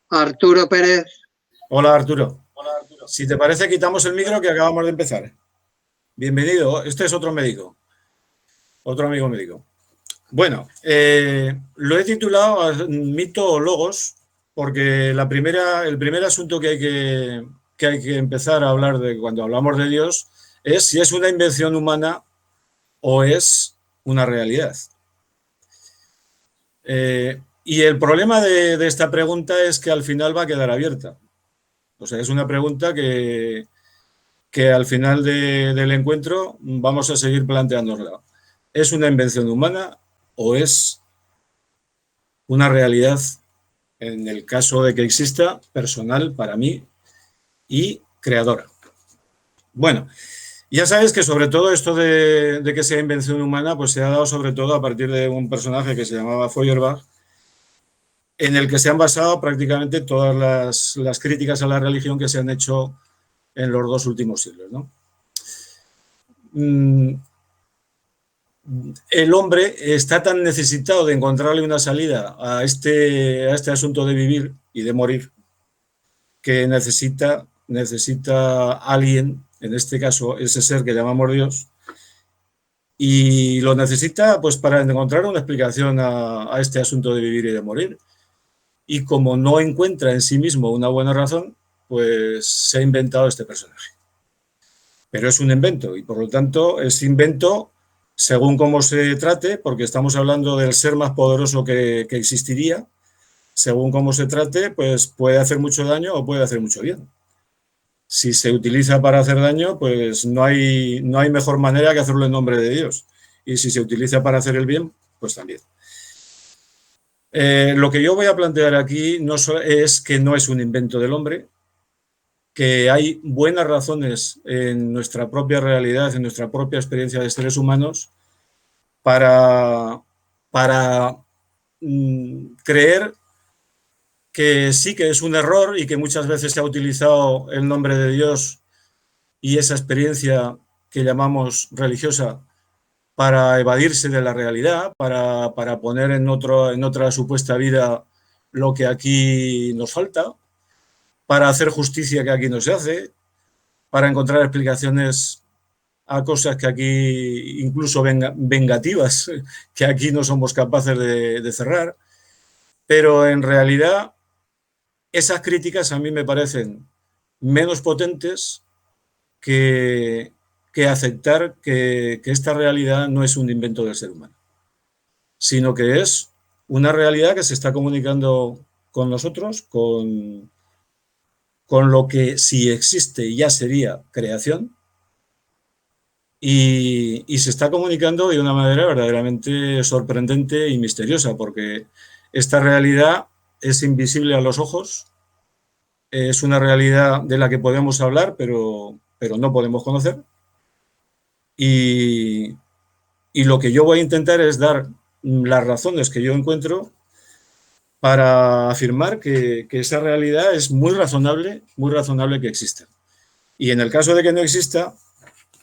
Arturo Pérez. Hola, Arturo. Si te parece, quitamos el micro que acabamos de empezar. Bienvenido. Este es otro médico. Otro amigo médico. Bueno, lo he titulado Mito o Logos porque el primer asunto que hay que empezar a hablar de cuando hablamos de Dios es si es una invención humana o es una realidad. Y el problema de esta pregunta es que al final va a quedar abierta. O sea, es una pregunta que al final del encuentro vamos a seguir planteándola. ¿Es una invención humana o es una realidad, en el caso de que exista, personal para mí y creadora? Bueno, ya sabes que sobre todo esto de que sea invención humana, pues se ha dado sobre todo a partir de un personaje que se llamaba Feuerbach, en el que se han basado prácticamente todas las críticas a la religión que se han hecho en los dos últimos siglos, ¿no? El hombre está tan necesitado de encontrarle una salida a este asunto de vivir y de morir que necesita a alguien, en este caso ese ser que llamamos Dios, y lo necesita pues para encontrar una explicación a este asunto de vivir y de morir. Y como no encuentra en sí mismo una buena razón, pues se ha inventado este personaje. Pero es un invento y por lo tanto es invento según cómo se trate, porque estamos hablando del ser más poderoso que existiría. Según cómo se trate, pues puede hacer mucho daño o puede hacer mucho bien. Si se utiliza para hacer daño, pues no hay mejor manera que hacerlo en nombre de Dios. Y si se utiliza para hacer el bien, pues también. Lo que yo voy a plantear aquí no es que no es un invento del hombre, que hay buenas razones en nuestra propia realidad, en nuestra propia experiencia de seres humanos, para creer que sí que es un error y que muchas veces se ha utilizado el nombre de Dios y esa experiencia que llamamos religiosa para evadirse de la realidad, para poner en otra supuesta vida lo que aquí nos falta, para hacer justicia que aquí no se hace, para encontrar explicaciones a cosas que aquí, incluso vengativas, que aquí no somos capaces de cerrar. Pero en realidad esas críticas a mí me parecen menos potentes que aceptar que esta realidad no es un invento del ser humano, sino que es una realidad que se está comunicando con nosotros, con lo que si existe ya sería creación, y se está comunicando de una manera verdaderamente sorprendente y misteriosa, porque esta realidad es invisible a los ojos, es una realidad de la que podemos hablar, pero no podemos conocer. Y lo que yo voy a intentar es dar las razones que yo encuentro para afirmar que esa realidad es muy razonable que exista. Y en el caso de que no exista,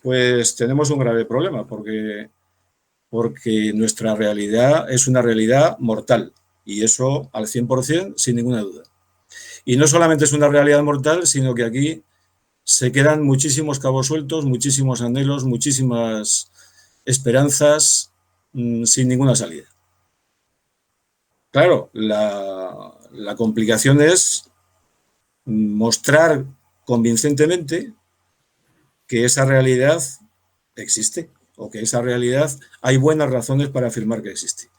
pues tenemos un grave problema, porque nuestra realidad es una realidad mortal, y eso al 100% sin ninguna duda. Y no solamente es una realidad mortal, sino que aquí se quedan muchísimos cabos sueltos, muchísimos anhelos, muchísimas esperanzas sin ninguna salida. Claro, la complicación es mostrar convincentemente que esa realidad existe, o que esa realidad hay buenas razones para afirmar que existe.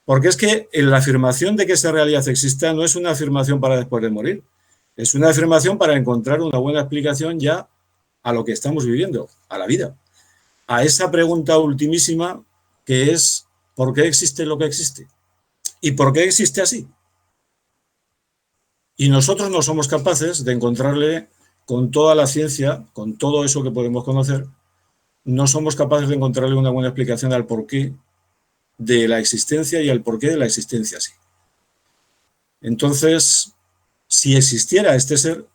Porque es que la afirmación de que esa realidad exista no es una afirmación para después de morir, es una afirmación para encontrar una buena explicación ya a lo que estamos viviendo, a la vida, a esa pregunta ultimísima que es ¿por qué existe lo que existe? ¿Y por qué existe así? Y nosotros no somos capaces de encontrarle con toda la ciencia, con todo eso que podemos conocer, no somos capaces de encontrarle una buena explicación al porqué de la existencia y al porqué de la existencia así. Entonces, si existiera este ser,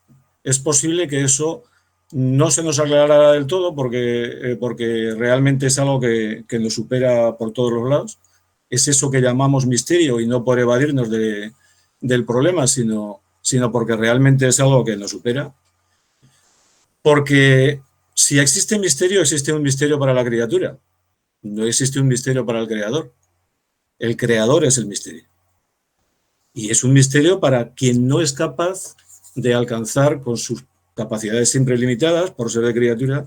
es posible que eso no se nos aclarara del todo porque realmente es algo que nos supera por todos los lados. Es eso que llamamos misterio, y no por evadirnos de del problema, sino porque realmente es algo que nos supera. Porque si existe misterio, existe un misterio para la criatura. No existe un misterio para el creador. El creador es el misterio. Y es un misterio para quien no es capaz de alcanzar con sus capacidades siempre limitadas, por ser de criatura,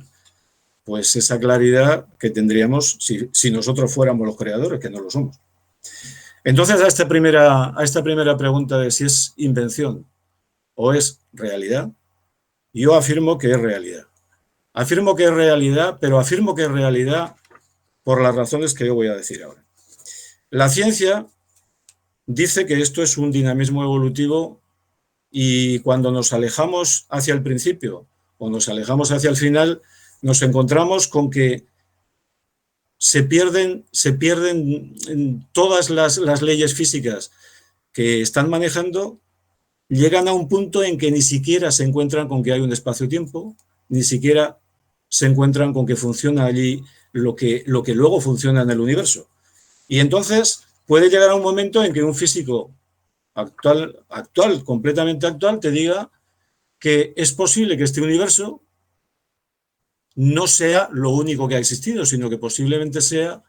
pues esa claridad que tendríamos si nosotros fuéramos los creadores, que no lo somos. Entonces, a esta primera pregunta de si es invención o es realidad, yo afirmo que es realidad. Afirmo que es realidad, pero afirmo que es realidad por las razones que yo voy a decir ahora. La ciencia dice que esto es un dinamismo evolutivo y cuando nos alejamos hacia el principio o nos alejamos hacia el final, nos encontramos con que se pierden todas las leyes físicas que están manejando, llegan a un punto en que ni siquiera se encuentran con que hay un espacio-tiempo, ni siquiera se encuentran con que funciona allí lo que luego funciona en el universo. Y entonces puede llegar a un momento en que un físico actual, completamente actual, te diga que es posible que este universo no sea lo único que ha existido, sino que posiblemente sea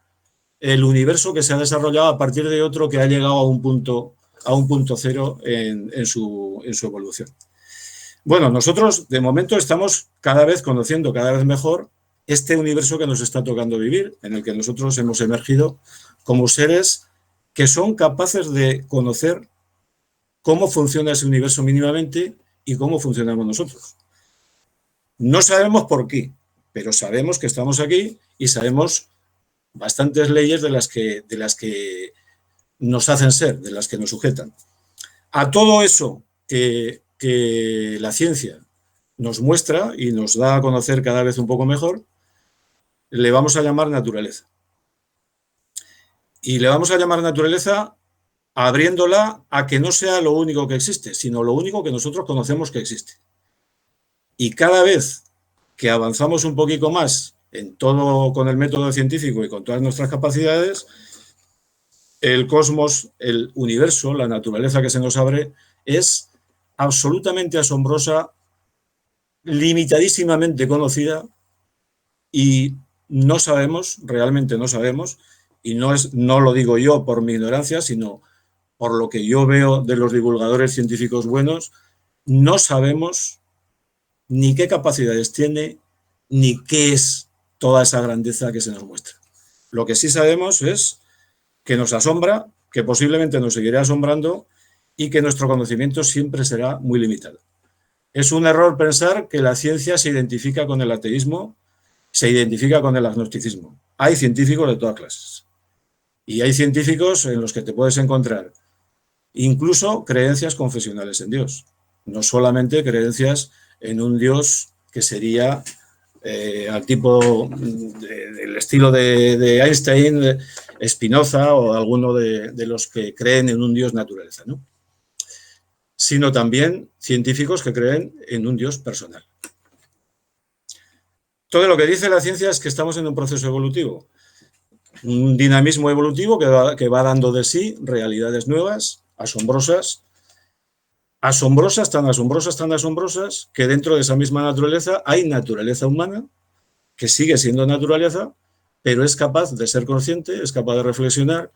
el universo que se ha desarrollado a partir de otro que ha llegado a un punto cero en su evolución. Bueno, nosotros de momento estamos cada vez conociendo cada vez mejor este universo que nos está tocando vivir, en el que nosotros hemos emergido como seres que son capaces de conocer cómo funciona ese universo mínimamente y cómo funcionamos nosotros. No sabemos por qué, pero sabemos que estamos aquí y sabemos bastantes leyes de las que nos hacen ser, de las que nos sujetan. A todo eso que la ciencia nos muestra y nos da a conocer cada vez un poco mejor, le vamos a llamar naturaleza. Y le vamos a llamar naturaleza abriéndola a que no sea lo único que existe, sino lo único que nosotros conocemos que existe. Y cada vez que avanzamos un poquito más en todo con el método científico y con todas nuestras capacidades, el cosmos, el universo, la naturaleza que se nos abre es absolutamente asombrosa, limitadísimamente conocida y no sabemos, realmente no sabemos, y no lo digo yo por mi ignorancia, sino por lo que yo veo de los divulgadores científicos buenos, no sabemos ni qué capacidades tiene, ni qué es toda esa grandeza que se nos muestra. Lo que sí sabemos es que nos asombra, que posiblemente nos seguirá asombrando y que nuestro conocimiento siempre será muy limitado. Es un error pensar que la ciencia se identifica con el ateísmo, se identifica con el agnosticismo. Hay científicos de todas clases y hay científicos en los que te puedes encontrar incluso creencias confesionales en Dios, no solamente creencias en un Dios que sería al tipo del estilo de Einstein, Spinoza o alguno de los que creen en un Dios naturaleza, ¿no? Sino también científicos que creen en un Dios personal. Todo lo que dice la ciencia es que estamos en un proceso evolutivo, un dinamismo evolutivo que va dando de sí realidades nuevas, asombrosas, tan asombrosas, que dentro de esa misma naturaleza hay naturaleza humana, que sigue siendo naturaleza, pero es capaz de ser consciente, es capaz de reflexionar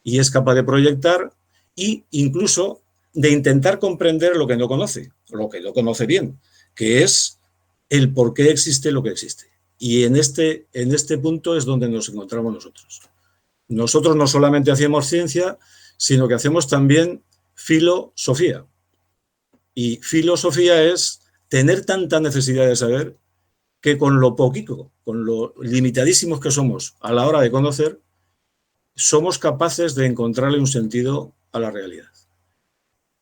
y es capaz de proyectar e incluso de intentar comprender lo que no conoce bien, que es el por qué existe lo que existe. Y en este punto es donde nos encontramos nosotros. Nosotros no solamente hacemos ciencia, sino que hacemos también filosofía. Y filosofía es tener tanta necesidad de saber que con lo poquito, con lo limitadísimos que somos a la hora de conocer, somos capaces de encontrarle un sentido a la realidad.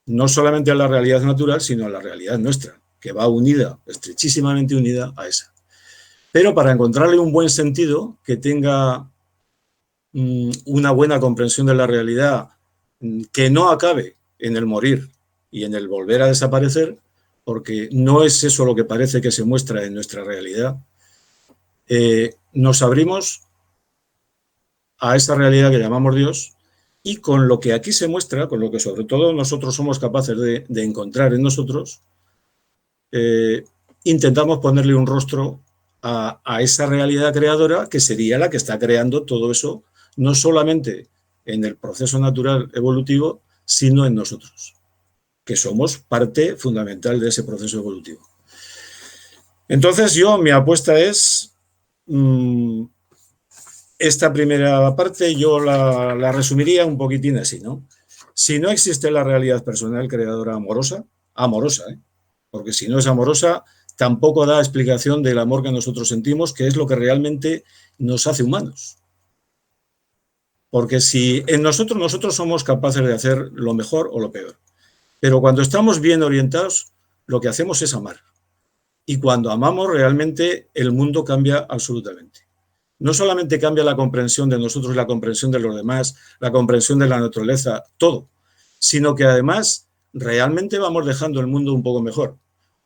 No solamente a la realidad natural, sino a la realidad nuestra, que va unida, estrechísimamente unida a esa. Pero para encontrarle un buen sentido, que tenga una buena comprensión de la realidad, que no acabe en el morir y en el volver a desaparecer, porque no es eso lo que parece que se muestra en nuestra realidad, nos abrimos a esa realidad que llamamos Dios Y con lo que aquí se muestra, con lo que sobre todo nosotros somos capaces de encontrar en nosotros, intentamos ponerle un rostro a esa realidad creadora que sería la que está creando todo eso, no solamente en el proceso natural evolutivo, sino en nosotros, que somos parte fundamental de ese proceso evolutivo. Entonces mi apuesta es, esta primera parte yo la resumiría un poquitín así, ¿no? Si no existe la realidad personal creadora amorosa, porque si no es amorosa, tampoco da explicación del amor que nosotros sentimos, que es lo que realmente nos hace humanos. Porque si en nosotros somos capaces de hacer lo mejor o lo peor, pero cuando estamos bien orientados, lo que hacemos es amar. Y cuando amamos, realmente el mundo cambia absolutamente. No solamente cambia la comprensión de nosotros, la comprensión de los demás, la comprensión de la naturaleza, todo, sino que además realmente vamos dejando el mundo un poco mejor.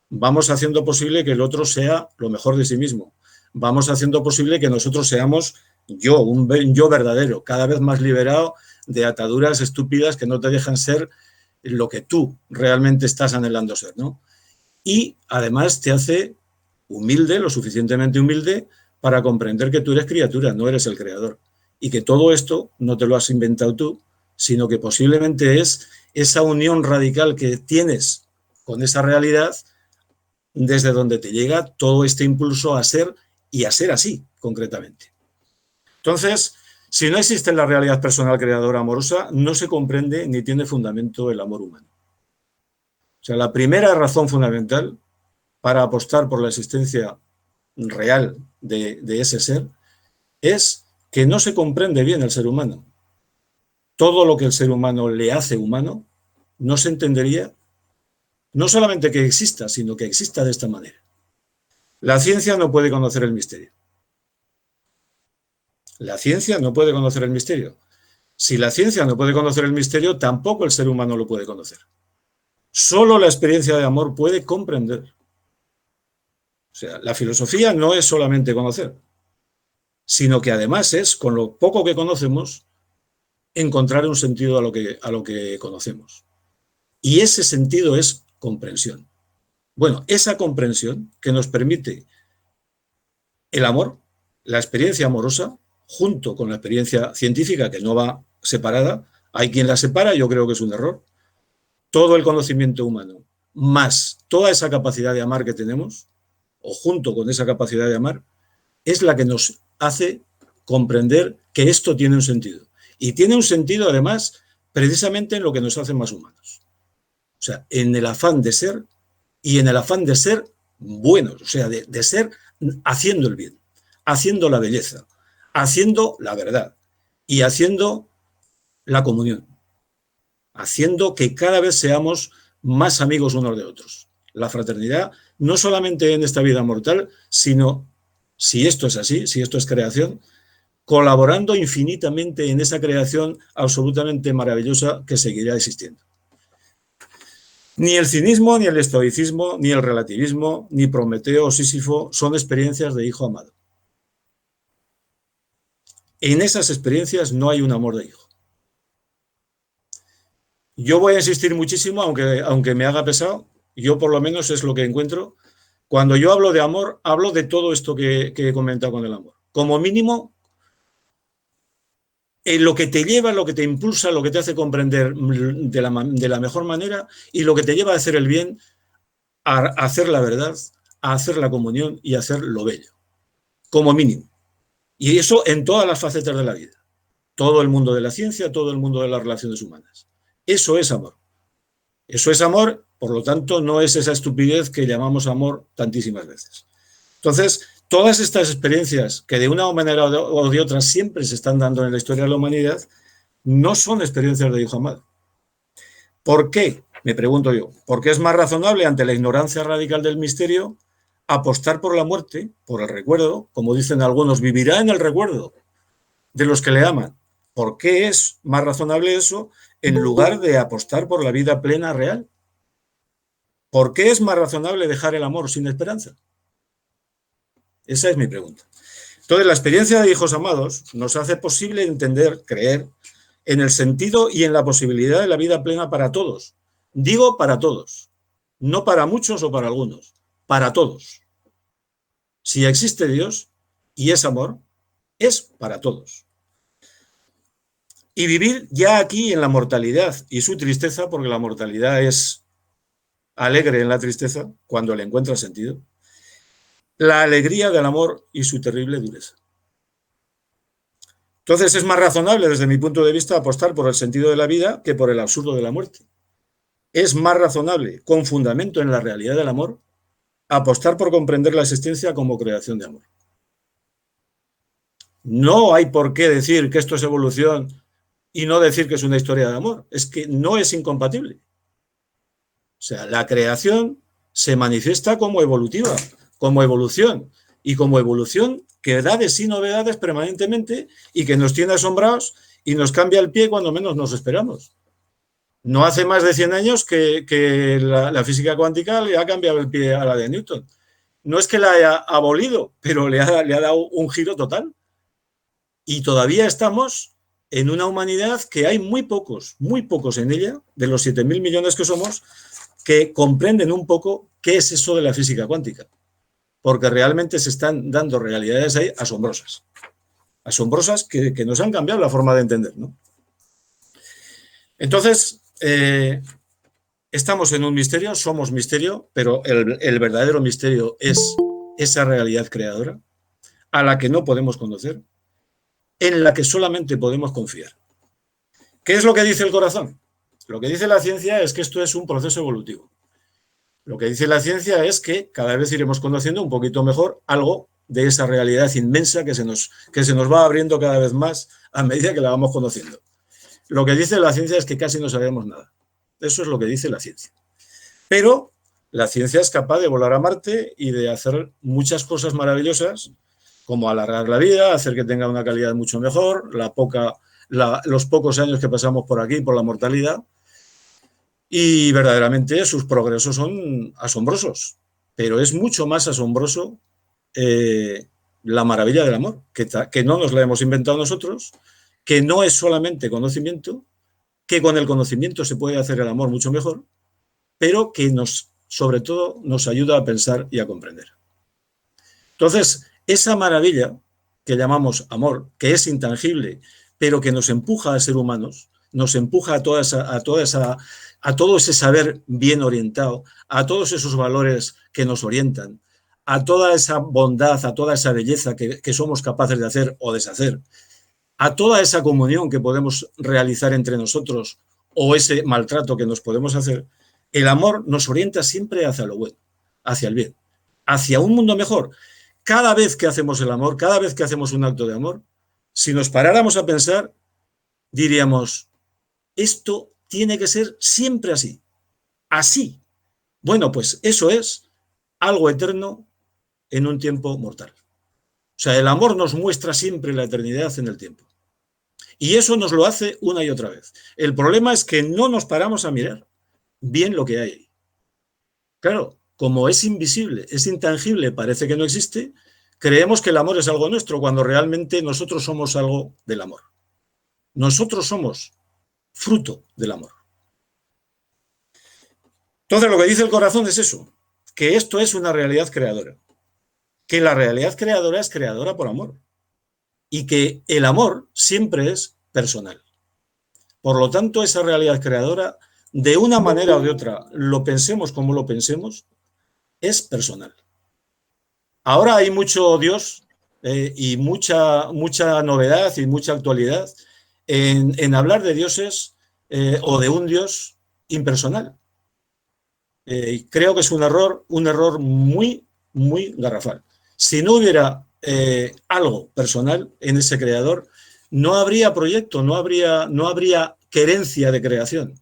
Vamos haciendo posible que el otro sea lo mejor de sí mismo. Vamos haciendo posible que nosotros seamos un yo verdadero, cada vez más liberado de ataduras estúpidas que no te dejan ser lo que tú realmente estás anhelando ser, ¿no? Y además te hace humilde, lo suficientemente humilde, para comprender que tú eres criatura, no eres el creador. Y que todo esto no te lo has inventado tú, sino que posiblemente es esa unión radical que tienes con esa realidad desde donde te llega todo este impulso a ser y a ser así, concretamente. Entonces, si no existe la realidad personal creadora amorosa, no se comprende ni tiene fundamento el amor humano. O sea, la primera razón fundamental para apostar por la existencia real de ese ser es que no se comprende bien el ser humano. Todo lo que el ser humano le hace humano no se entendería, no solamente que exista, sino que exista de esta manera. La ciencia no puede conocer el misterio. La ciencia no puede conocer el misterio. Si la ciencia no puede conocer el misterio, tampoco el ser humano lo puede conocer. Solo la experiencia de amor puede comprender. O sea, la filosofía no es solamente conocer, sino que además es, con lo poco que conocemos, encontrar un sentido a lo que conocemos. Y ese sentido es comprensión. Bueno, esa comprensión que nos permite el amor, la experiencia amorosa, junto con la experiencia científica, que no va separada, hay quien la separa, yo creo que es un error, todo el conocimiento humano, más toda esa capacidad de amar que tenemos, o junto con esa capacidad de amar, es la que nos hace comprender que esto tiene un sentido. Y tiene un sentido, además, precisamente en lo que nos hace más humanos. O sea, en el afán de ser y en el afán de ser buenos, o sea, de ser haciendo el bien, haciendo la belleza, haciendo la verdad y haciendo la comunión, haciendo que cada vez seamos más amigos unos de otros. La fraternidad, no solamente en esta vida mortal, sino, si esto es así, si esto es creación, colaborando infinitamente en esa creación absolutamente maravillosa que seguirá existiendo. Ni el cinismo, ni el estoicismo, ni el relativismo, ni Prometeo o Sísifo son experiencias de hijo amado. En esas experiencias no hay un amor de hijo. Yo voy a insistir muchísimo, aunque me haga pesado, yo por lo menos es lo que encuentro. Cuando yo hablo de amor, hablo de todo esto que he comentado con el amor. Como mínimo, lo que te lleva, lo que te impulsa, lo que te hace comprender de la mejor manera y lo que te lleva a hacer el bien, a hacer la verdad, a hacer la comunión y a hacer lo bello, como mínimo. Y eso en todas las facetas de la vida. Todo el mundo de la ciencia, todo el mundo de las relaciones humanas. Eso es amor. Eso es amor, por lo tanto, no es esa estupidez que llamamos amor tantísimas veces. Entonces, todas estas experiencias que de una manera o de otra siempre se están dando en la historia de la humanidad, no son experiencias de hijo amado. ¿Por qué? Me pregunto yo. Porque es más razonable, ante la ignorancia radical del misterio, apostar por la muerte, por el recuerdo, como dicen algunos, vivirá en el recuerdo de los que le aman. ¿Por qué es más razonable eso en lugar de apostar por la vida plena real? ¿Por qué es más razonable dejar el amor sin esperanza? Esa es mi pregunta. Entonces, la experiencia de hijos amados nos hace posible entender, creer, en el sentido y en la posibilidad de la vida plena para todos. Digo para todos, no para muchos o para algunos, para todos. Si existe Dios y es amor, es para todos. Y vivir ya aquí en la mortalidad y su tristeza, porque la mortalidad es alegre en la tristeza cuando le encuentra sentido, la alegría del amor y su terrible dureza. Entonces es más razonable, desde mi punto de vista, apostar por el sentido de la vida que por el absurdo de la muerte. Es más razonable, con fundamento en la realidad del amor, apostar por comprender la existencia como creación de amor. No hay por qué decir que esto es evolución y no decir que es una historia de amor. Es que no es incompatible. O sea, la creación se manifiesta como evolutiva, como evolución, y como evolución que da de sí novedades permanentemente y que nos tiene asombrados y nos cambia el pie cuando menos nos esperamos. No hace más de 100 años que la física cuántica le ha cambiado el pie a la de Newton. No es que la haya abolido, pero le ha dado un giro total. Y todavía estamos en una humanidad que hay muy pocos en ella, de los 7.000 millones que somos, que comprenden un poco qué es eso de la física cuántica. Porque realmente se están dando realidades ahí asombrosas. Asombrosas que nos han cambiado la forma de entender, ¿no? Entonces, estamos en un misterio, somos misterio, pero el verdadero misterio es esa realidad creadora a la que no podemos conocer, en la que solamente podemos confiar. ¿Qué es lo que dice el corazón? Lo que dice la ciencia es que esto es un proceso evolutivo. Lo que dice la ciencia es que cada vez iremos conociendo un poquito mejor algo de esa realidad inmensa que se nos va abriendo cada vez más a medida que la vamos conociendo. Lo que dice la ciencia es que casi no sabemos nada. Eso es lo que dice la ciencia. Pero la ciencia es capaz de volar a Marte y de hacer muchas cosas maravillosas, como alargar la vida, hacer que tenga una calidad mucho mejor, los pocos años que pasamos por aquí, por la mortalidad, y verdaderamente sus progresos son asombrosos. Pero es mucho más asombroso la maravilla del amor, que no nos la hemos inventado nosotros, que no es solamente conocimiento, que con el conocimiento se puede hacer el amor mucho mejor, pero que sobre todo nos ayuda a pensar y a comprender. Entonces, esa maravilla que llamamos amor, que es intangible, pero que nos empuja a ser humanos, nos empuja a todo ese saber bien orientado, a todos esos valores que nos orientan, a toda esa bondad, a toda esa belleza que somos capaces de hacer o deshacer, a toda esa comunión que podemos realizar entre nosotros o ese maltrato que nos podemos hacer. El amor nos orienta siempre hacia lo bueno, hacia el bien, hacia un mundo mejor. Cada vez que hacemos el amor, cada vez que hacemos un acto de amor, si nos paráramos a pensar, diríamos, esto tiene que ser siempre así, así. Bueno, pues eso es algo eterno en un tiempo mortal. O sea, el amor nos muestra siempre la eternidad en el tiempo. Y eso nos lo hace una y otra vez. El problema es que no nos paramos a mirar bien lo que hay ahí. Claro, como es invisible, es intangible, parece que no existe, creemos que el amor es algo nuestro, cuando realmente nosotros somos algo del amor. Nosotros somos fruto del amor. Entonces, lo que dice el corazón es eso, que esto es una realidad creadora, que la realidad creadora es creadora por amor y que el amor siempre es personal. Por lo tanto, esa realidad creadora, de una manera o de otra, lo pensemos como lo pensemos, es personal. Ahora hay mucho Dios y mucha novedad y mucha actualidad en hablar de dioses o de un Dios impersonal. Creo que es un error muy, muy garrafal. Si no hubiera algo personal en ese creador, no habría proyecto, no habría querencia de creación,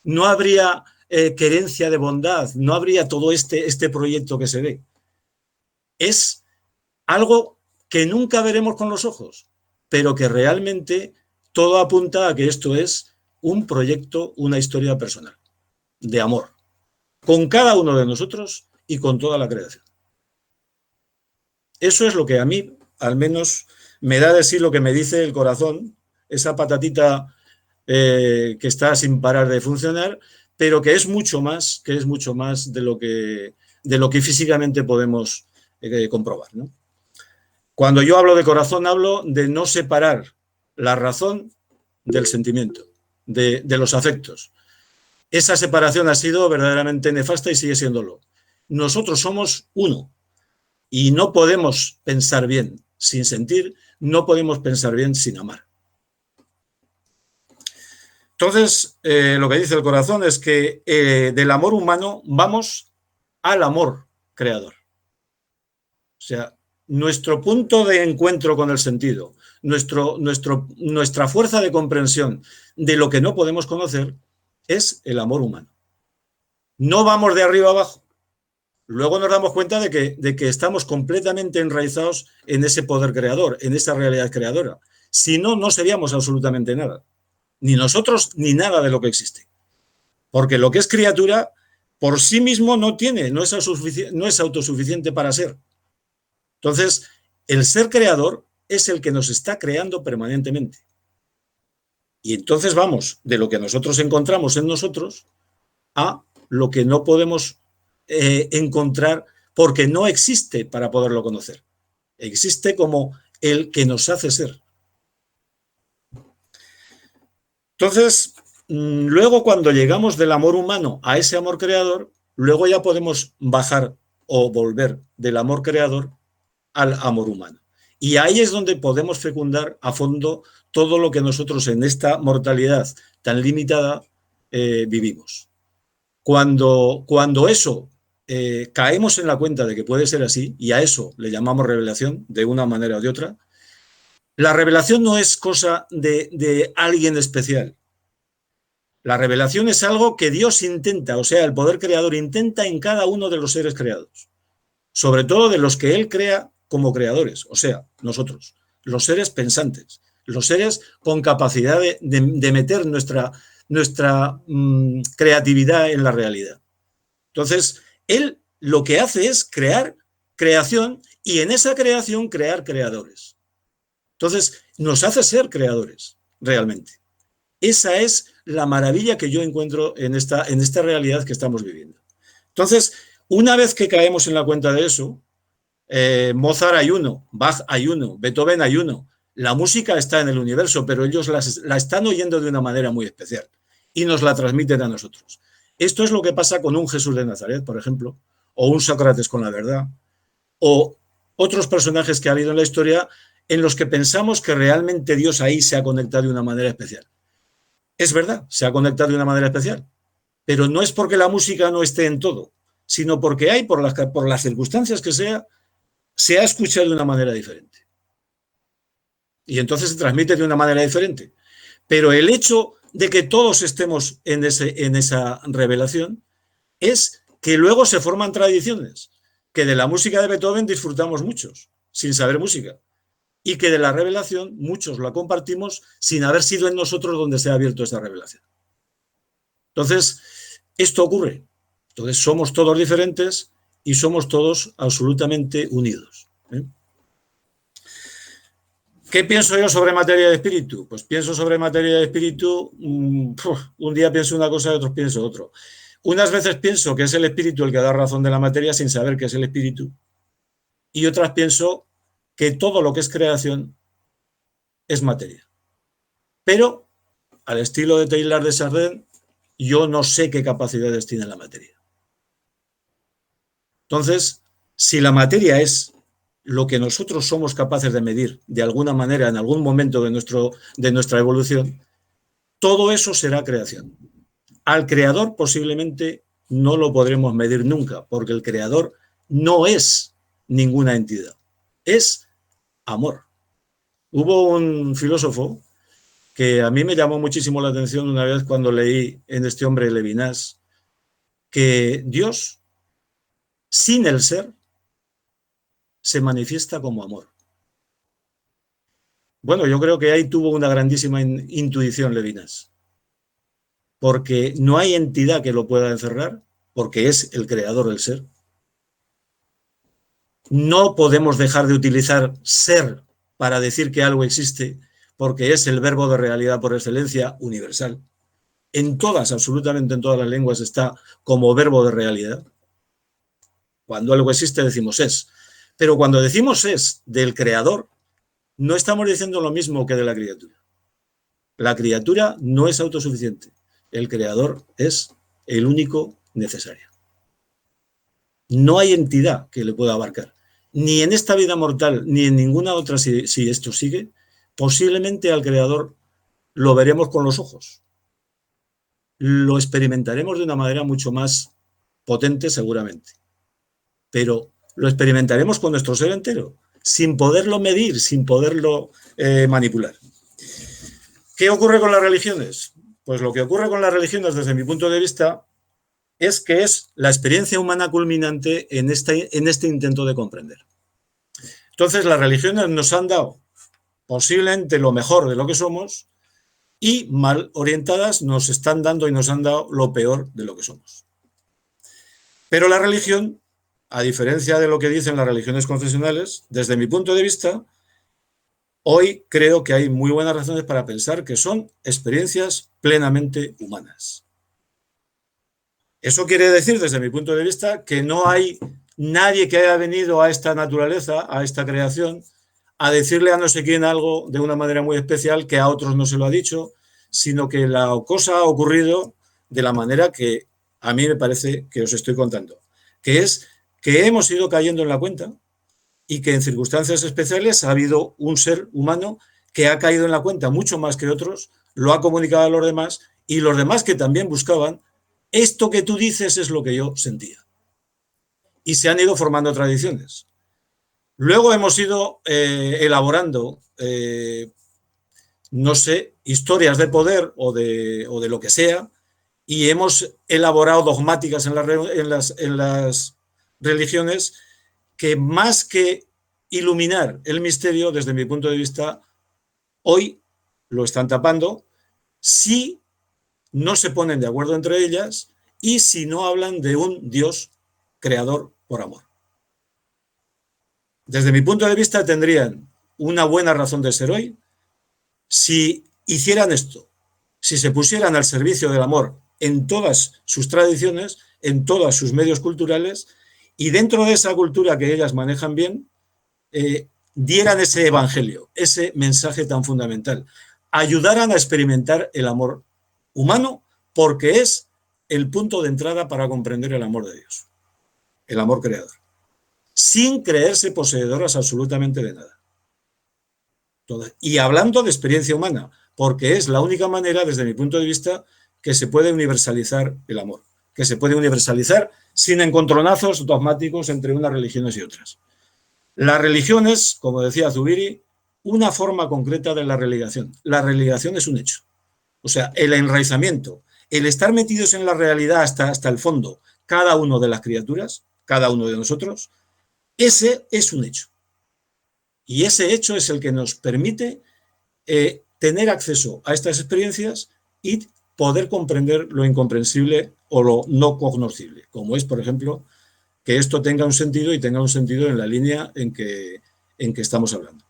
no habría querencia de bondad, no habría todo este proyecto que se ve. Es algo que nunca veremos con los ojos, pero que realmente todo apunta a que esto es un proyecto, una historia personal, de amor, con cada uno de nosotros y con toda la creación. Eso es lo que a mí, al menos, me da de sí lo que me dice el corazón, esa patatita que está sin parar de funcionar, pero que es mucho más, de lo que físicamente podemos comprobar, ¿no? Cuando yo hablo de corazón, hablo de no separar la razón del sentimiento, de los afectos. Esa separación ha sido verdaderamente nefasta y sigue siéndolo. Nosotros somos uno y no podemos pensar bien sin sentir, no podemos pensar bien sin amar. Entonces, lo que dice el corazón es que del amor humano vamos al amor creador. O sea, nuestro punto de encuentro con el sentido, nuestra fuerza de comprensión de lo que no podemos conocer es el amor humano. No vamos de arriba abajo. Luego nos damos cuenta de que estamos completamente enraizados en ese poder creador, en esa realidad creadora. Si no, no seríamos absolutamente nada. Ni nosotros, ni nada de lo que existe. Porque lo que es criatura, por sí mismo no es autosuficiente para ser. Entonces, el ser creador es el que nos está creando permanentemente. Y entonces vamos de lo que nosotros encontramos en nosotros a lo que no podemos encontrar porque no existe para poderlo conocer. Existe como el que nos hace ser. Entonces, luego cuando llegamos del amor humano a ese amor creador, luego ya podemos bajar o volver del amor creador al amor humano. Y ahí es donde podemos fecundar a fondo todo lo que nosotros en esta mortalidad tan limitada vivimos. Cuando eso caemos en la cuenta de que puede ser así, y a eso le llamamos revelación de una manera o de otra, la revelación no es cosa de alguien especial. La revelación es algo que Dios intenta, o sea, el poder creador intenta en cada uno de los seres creados, sobre todo de los que Él crea como creadores, o sea, nosotros, los seres pensantes, los seres con capacidad de meter nuestra creatividad en la realidad. Entonces, Él lo que hace es crear creación y en esa creación crear creadores. Entonces, nos hace ser creadores, realmente. Esa es la maravilla que yo encuentro en esta realidad que estamos viviendo. Entonces, una vez que caemos en la cuenta de eso, Mozart hay uno, Bach hay uno, Beethoven hay uno. La música está en el universo, pero ellos la están oyendo de una manera muy especial y nos la transmiten a nosotros. Esto es lo que pasa con un Jesús de Nazaret, por ejemplo, o un Sócrates con la verdad, o otros personajes que ha habido en la historia en los que pensamos que realmente Dios ahí se ha conectado de una manera especial. Es verdad, se ha conectado de una manera especial, pero no es porque la música no esté en todo, sino porque hay, por las circunstancias que sea, se ha escuchado de una manera diferente. Y entonces se transmite de una manera diferente. Pero el hecho de que todos estemos en esa revelación es que luego se forman tradiciones, que de la música de Beethoven disfrutamos muchos, sin saber música, y que de la revelación muchos la compartimos sin haber sido en nosotros donde se ha abierto esa revelación. Entonces, esto ocurre. Entonces, somos todos diferentes y somos todos absolutamente unidos. ¿Qué pienso yo sobre materia de espíritu? Pues pienso sobre materia de espíritu, un día pienso una cosa y otros pienso otro. Unas veces pienso que es el espíritu el que da razón de la materia sin saber que es el espíritu, y otras pienso que todo lo que es creación es materia. Pero, al estilo de Teilhard de Chardin, yo no sé qué capacidades tiene la materia. Entonces, si la materia es lo que nosotros somos capaces de medir de alguna manera en algún momento de nuestra evolución, todo eso será creación. Al creador posiblemente no lo podremos medir nunca, porque el creador no es ninguna entidad, es amor. Hubo un filósofo que a mí me llamó muchísimo la atención una vez cuando leí en este hombre Levinas que Dios, sin el ser, se manifiesta como amor. Bueno, yo creo que ahí tuvo una grandísima intuición Levinas, porque no hay entidad que lo pueda encerrar, porque es el creador del ser. No podemos dejar de utilizar ser para decir que algo existe, porque es el verbo de realidad por excelencia universal. En todas, absolutamente en todas las lenguas está como verbo de realidad. Cuando algo existe decimos es. Pero cuando decimos es del creador, no estamos diciendo lo mismo que de la criatura. La criatura no es autosuficiente. El creador es el único necesario. No hay entidad que le pueda abarcar. Ni en esta vida mortal, ni en ninguna otra, si esto sigue, posiblemente al creador lo veremos con los ojos. Lo experimentaremos de una manera mucho más potente, seguramente. Pero lo experimentaremos con nuestro ser entero, sin poderlo medir, sin poderlo manipular. ¿Qué ocurre con las religiones? Pues lo que ocurre con las religiones, desde mi punto de vista, es que es la experiencia humana culminante en este intento de comprender. Entonces, las religiones nos han dado posiblemente lo mejor de lo que somos y mal orientadas nos están dando y nos han dado lo peor de lo que somos. Pero la religión, a diferencia de lo que dicen las religiones confesionales, desde mi punto de vista, hoy creo que hay muy buenas razones para pensar que son experiencias plenamente humanas. Eso quiere decir, desde mi punto de vista, que no hay nadie que haya venido a esta naturaleza, a esta creación, a decirle a no sé quién algo de una manera muy especial que a otros no se lo ha dicho, sino que la cosa ha ocurrido de la manera que a mí me parece que os estoy contando, que es que hemos ido cayendo en la cuenta y que en circunstancias especiales ha habido un ser humano que ha caído en la cuenta mucho más que otros, lo ha comunicado a los demás y los demás que también buscaban, esto que tú dices es lo que yo sentía. Y se han ido formando tradiciones. Luego hemos ido elaborando, no sé, historias de poder o de lo que sea, y hemos elaborado dogmáticas en las religiones que más que iluminar el misterio, desde mi punto de vista, hoy lo están tapando si no se ponen de acuerdo entre ellas y si no hablan de un Dios creador por amor. Desde mi punto de vista tendrían una buena razón de ser hoy si hicieran esto, si se pusieran al servicio del amor en todas sus tradiciones, en todos sus medios culturales y dentro de esa cultura que ellas manejan bien, dieran ese evangelio, ese mensaje tan fundamental, ayudaran a experimentar el amor humano porque es el punto de entrada para comprender el amor de Dios, el amor creador, sin creerse poseedoras absolutamente de nada. Y hablando de experiencia humana, porque es la única manera, desde mi punto de vista, que se puede universalizar el amor, que se puede universalizar sin encontronazos dogmáticos entre unas religiones y otras. La religión es, como decía Zubiri, una forma concreta de la religación. La religación es un hecho. O sea, el enraizamiento, el estar metidos en la realidad hasta el fondo, cada uno de las criaturas, cada uno de nosotros, ese es un hecho. Y ese hecho es el que nos permite tener acceso a estas experiencias y poder comprender lo incomprensible o lo no cognoscible, como es, por ejemplo, que esto tenga un sentido y tenga un sentido en la línea en que estamos hablando.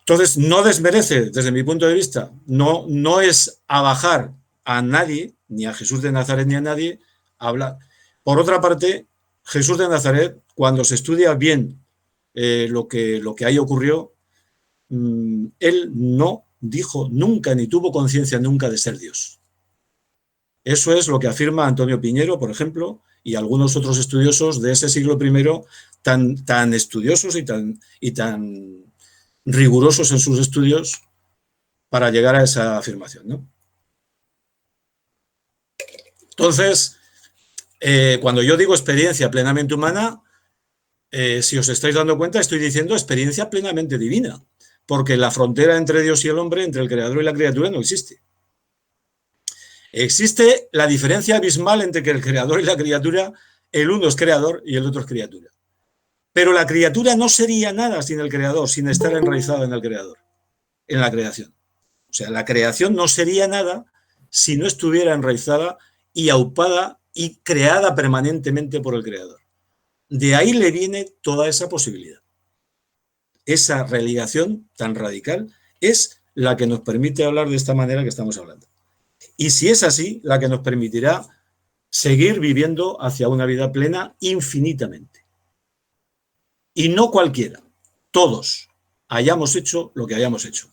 Entonces, no desmerece, desde mi punto de vista, no es abajar a nadie, ni a Jesús de Nazaret ni a nadie, habla. Por otra parte, Jesús de Nazaret, cuando se estudia bien lo que ahí ocurrió, él no dijo nunca, ni tuvo conciencia nunca de ser Dios. Eso es lo que afirma Antonio Piñero, por ejemplo, y algunos otros estudiosos de ese siglo I tan estudiosos y tan rigurosos en sus estudios para llegar a esa afirmación, ¿no? Entonces, cuando yo digo experiencia plenamente humana, si os estáis dando cuenta, estoy diciendo experiencia plenamente divina, porque la frontera entre Dios y el hombre, entre el creador y la criatura, no existe. Existe la diferencia abismal entre que el creador y la criatura, el uno es creador y el otro es criatura. Pero la criatura no sería nada sin el creador, sin estar enraizada en el creador, en la creación. O sea, la creación no sería nada si no estuviera enraizada y aupada y creada permanentemente por el creador. De ahí le viene toda esa posibilidad. Esa religación tan radical es la que nos permite hablar de esta manera que estamos hablando. Y si es así, la que nos permitirá seguir viviendo hacia una vida plena infinitamente. Y no cualquiera, todos hayamos hecho lo que hayamos hecho.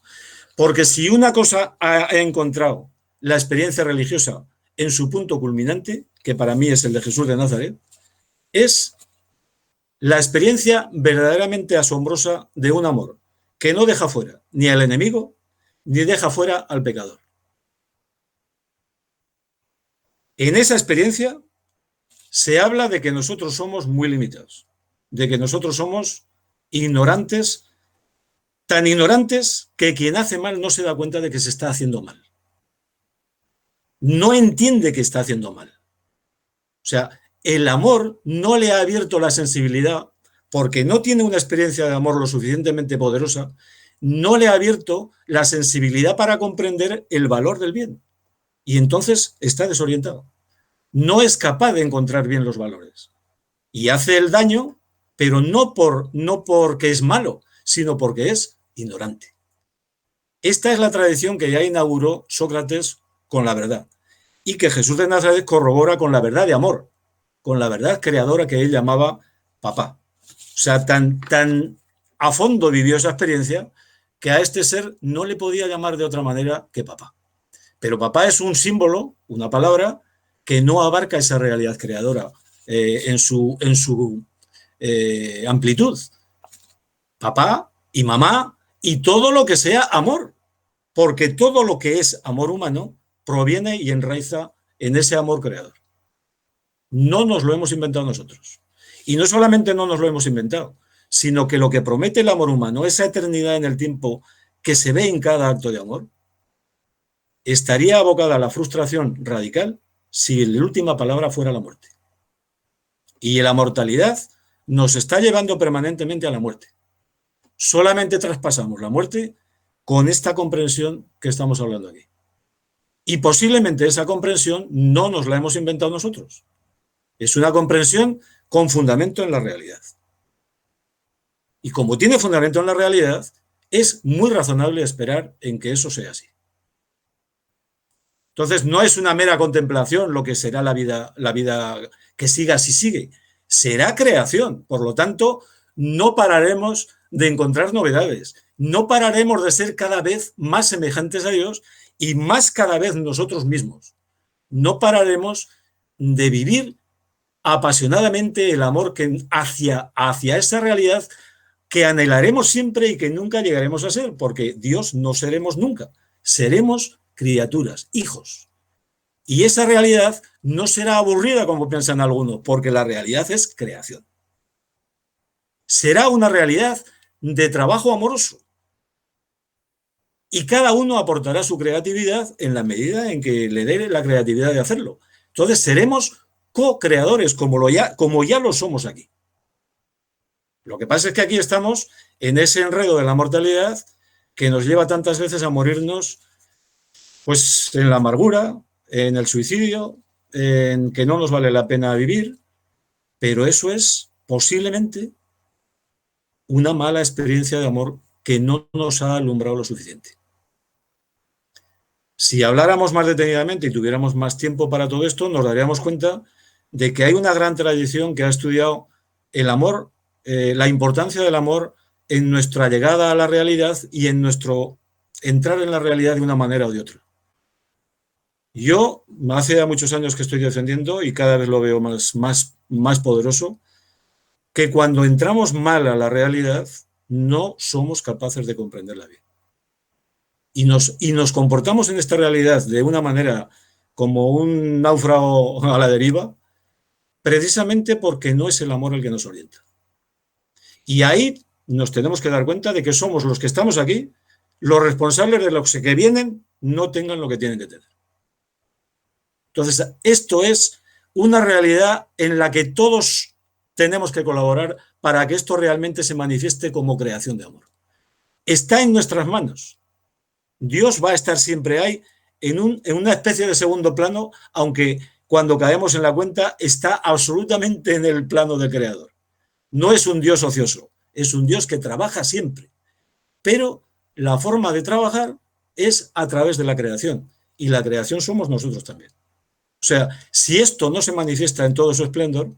Porque si una cosa ha encontrado la experiencia religiosa en su punto culminante, que para mí es el de Jesús de Nazaret, es la experiencia verdaderamente asombrosa de un amor que no deja fuera ni al enemigo, ni deja fuera al pecador. En esa experiencia se habla de que nosotros somos muy limitados, de que nosotros somos ignorantes, tan ignorantes que quien hace mal no se da cuenta de que se está haciendo mal. No entiende que está haciendo mal. O sea, el amor no le ha abierto la sensibilidad porque no tiene una experiencia de amor lo suficientemente poderosa, no le ha abierto la sensibilidad para comprender el valor del bien. Y entonces está desorientado. No es capaz de encontrar bien los valores. Y hace el daño, pero no porque es malo, sino porque es ignorante. Esta es la tradición que ya inauguró Sócrates con la verdad y que Jesús de Nazaret corrobora con la verdad de amor, con la verdad creadora que él llamaba papá. O sea, tan a fondo vivió esa experiencia que a este ser no le podía llamar de otra manera que papá. Pero papá es un símbolo, una palabra, que no abarca esa realidad creadora en su amplitud. Papá y mamá y todo lo que sea amor, porque todo lo que es amor humano proviene y enraiza en ese amor creador. No nos lo hemos inventado nosotros. Y no solamente no nos lo hemos inventado, sino que lo que promete el amor humano, esa eternidad en el tiempo que se ve en cada acto de amor, estaría abocada a la frustración radical si la última palabra fuera la muerte. Y la mortalidad nos está llevando permanentemente a la muerte. Solamente traspasamos la muerte con esta comprensión que estamos hablando aquí. Y posiblemente esa comprensión no nos la hemos inventado nosotros. Es una comprensión con fundamento en la realidad. Y como tiene fundamento en la realidad, es muy razonable esperar en que eso sea así. Entonces, no es una mera contemplación lo que será la vida que siga si sigue. Será creación. Por lo tanto, no pararemos de encontrar novedades. No pararemos de ser cada vez más semejantes a Dios y más cada vez nosotros mismos. No pararemos de vivir apasionadamente el amor que hacia esa realidad que anhelaremos siempre y que nunca llegaremos a ser, porque Dios no seremos nunca. Seremos criaturas, hijos. Y esa realidad no será aburrida como piensan algunos, porque la realidad es creación. Será una realidad de trabajo amoroso. Y cada uno aportará su creatividad en la medida en que le dé la creatividad de hacerlo. Entonces seremos co-creadores, como ya lo somos aquí. Lo que pasa es que aquí estamos en ese enredo de la mortalidad que nos lleva tantas veces a morirnos pues en la amargura, en el suicidio, en que no nos vale la pena vivir, pero eso es posiblemente una mala experiencia de amor que no nos ha alumbrado lo suficiente. Si habláramos más detenidamente y tuviéramos más tiempo para todo esto, nos daríamos cuenta de que hay una gran tradición que ha estudiado el amor, la importancia del amor en nuestra llegada a la realidad y en nuestro entrar en la realidad de una manera o de otra. Yo hace ya muchos años que estoy defendiendo y cada vez lo veo más poderoso, que cuando entramos mal a la realidad no somos capaces de comprenderla bien. Y nos comportamos en esta realidad de una manera como un náufrago a la deriva, precisamente porque no es el amor el que nos orienta. Y ahí nos tenemos que dar cuenta de que somos los que estamos aquí, los responsables de los que vienen no tengan lo que tienen que tener. Entonces, esto es una realidad en la que todos tenemos que colaborar para que esto realmente se manifieste como creación de amor. Está en nuestras manos. Dios va a estar siempre ahí en una especie de segundo plano, aunque cuando caemos en la cuenta está absolutamente en el plano del creador. No es un Dios ocioso, es un Dios que trabaja siempre, pero la forma de trabajar es a través de la creación. Y la creación somos nosotros también. O sea, si esto no se manifiesta en todo su esplendor,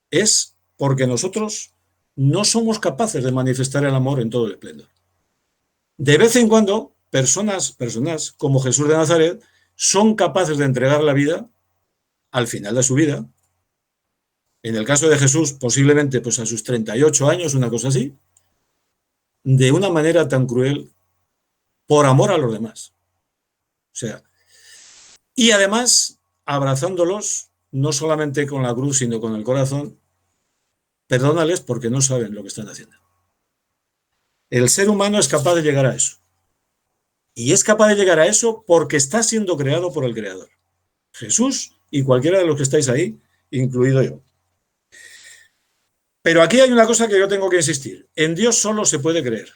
es porque nosotros no somos capaces de manifestar el amor en todo el esplendor. De vez en cuando, personas como Jesús de Nazaret son capaces de entregar la vida al final de su vida. En el caso de Jesús, posiblemente pues a sus 38 años, una cosa así, de una manera tan cruel, por amor a los demás. O sea, y además abrazándolos, no solamente con la cruz, sino con el corazón, perdónales porque no saben lo que están haciendo. El ser humano es capaz de llegar a eso. Y es capaz de llegar a eso porque está siendo creado por el Creador. Jesús y cualquiera de los que estáis ahí, incluido yo. Pero aquí hay una cosa que yo tengo que insistir. En Dios solo se puede creer.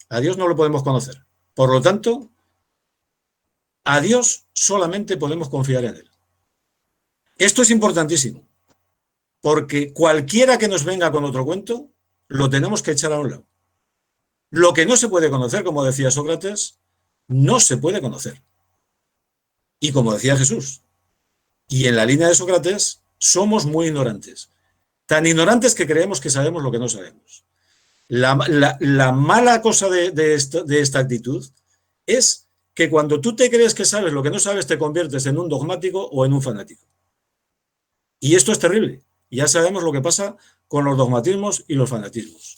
A Dios no lo podemos conocer. Por lo tanto, a Dios solamente podemos confiar en Él. Esto es importantísimo, porque cualquiera que nos venga con otro cuento, lo tenemos que echar a un lado. Lo que no se puede conocer, como decía Sócrates, no se puede conocer. Y como decía Jesús, y en la línea de Sócrates, somos muy ignorantes. Tan ignorantes que creemos que sabemos lo que no sabemos. La mala cosa de esta actitud es que cuando tú te crees que sabes lo que no sabes, te conviertes en un dogmático o en un fanático. Y esto es terrible. Ya sabemos lo que pasa con los dogmatismos y los fanatismos.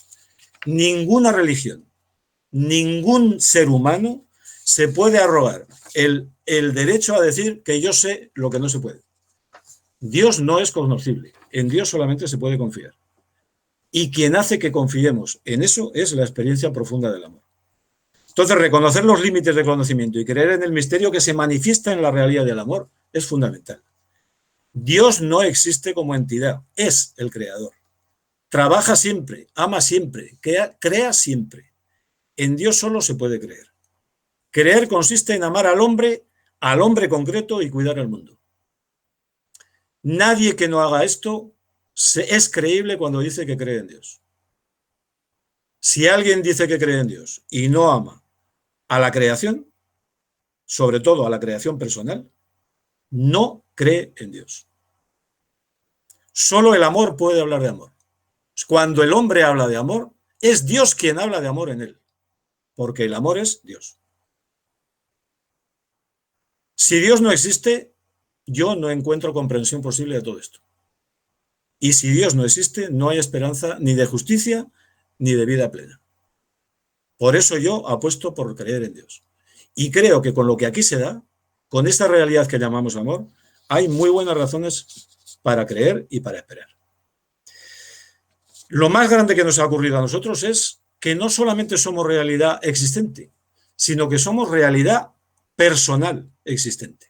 Ninguna religión, ningún ser humano se puede arrogar el derecho a decir que yo sé lo que no se puede. Dios no es conocible. En Dios solamente se puede confiar. Y quien hace que confiemos en eso es la experiencia profunda del amor. Entonces, reconocer los límites de conocimiento y creer en el misterio que se manifiesta en la realidad del amor es fundamental. Dios no existe como entidad, es el creador. Trabaja siempre, ama siempre, crea siempre. En Dios solo se puede creer. Creer consiste en amar al hombre concreto y cuidar al mundo. Nadie que no haga esto es creíble cuando dice que cree en Dios. Si alguien dice que cree en Dios y no ama a la creación, sobre todo a la creación personal, no cree en Dios. Solo el amor puede hablar de amor. Cuando el hombre habla de amor, es Dios quien habla de amor en él, porque el amor es Dios. Si Dios no existe, yo no encuentro comprensión posible de todo esto. Y si Dios no existe, no hay esperanza ni de justicia ni de vida plena. Por eso yo apuesto por creer en Dios. Y creo que con lo que aquí se da, con esta realidad que llamamos amor, hay muy buenas razones para creer y para esperar. Lo más grande que nos ha ocurrido a nosotros es que no solamente somos realidad existente, sino que somos realidad personal existente.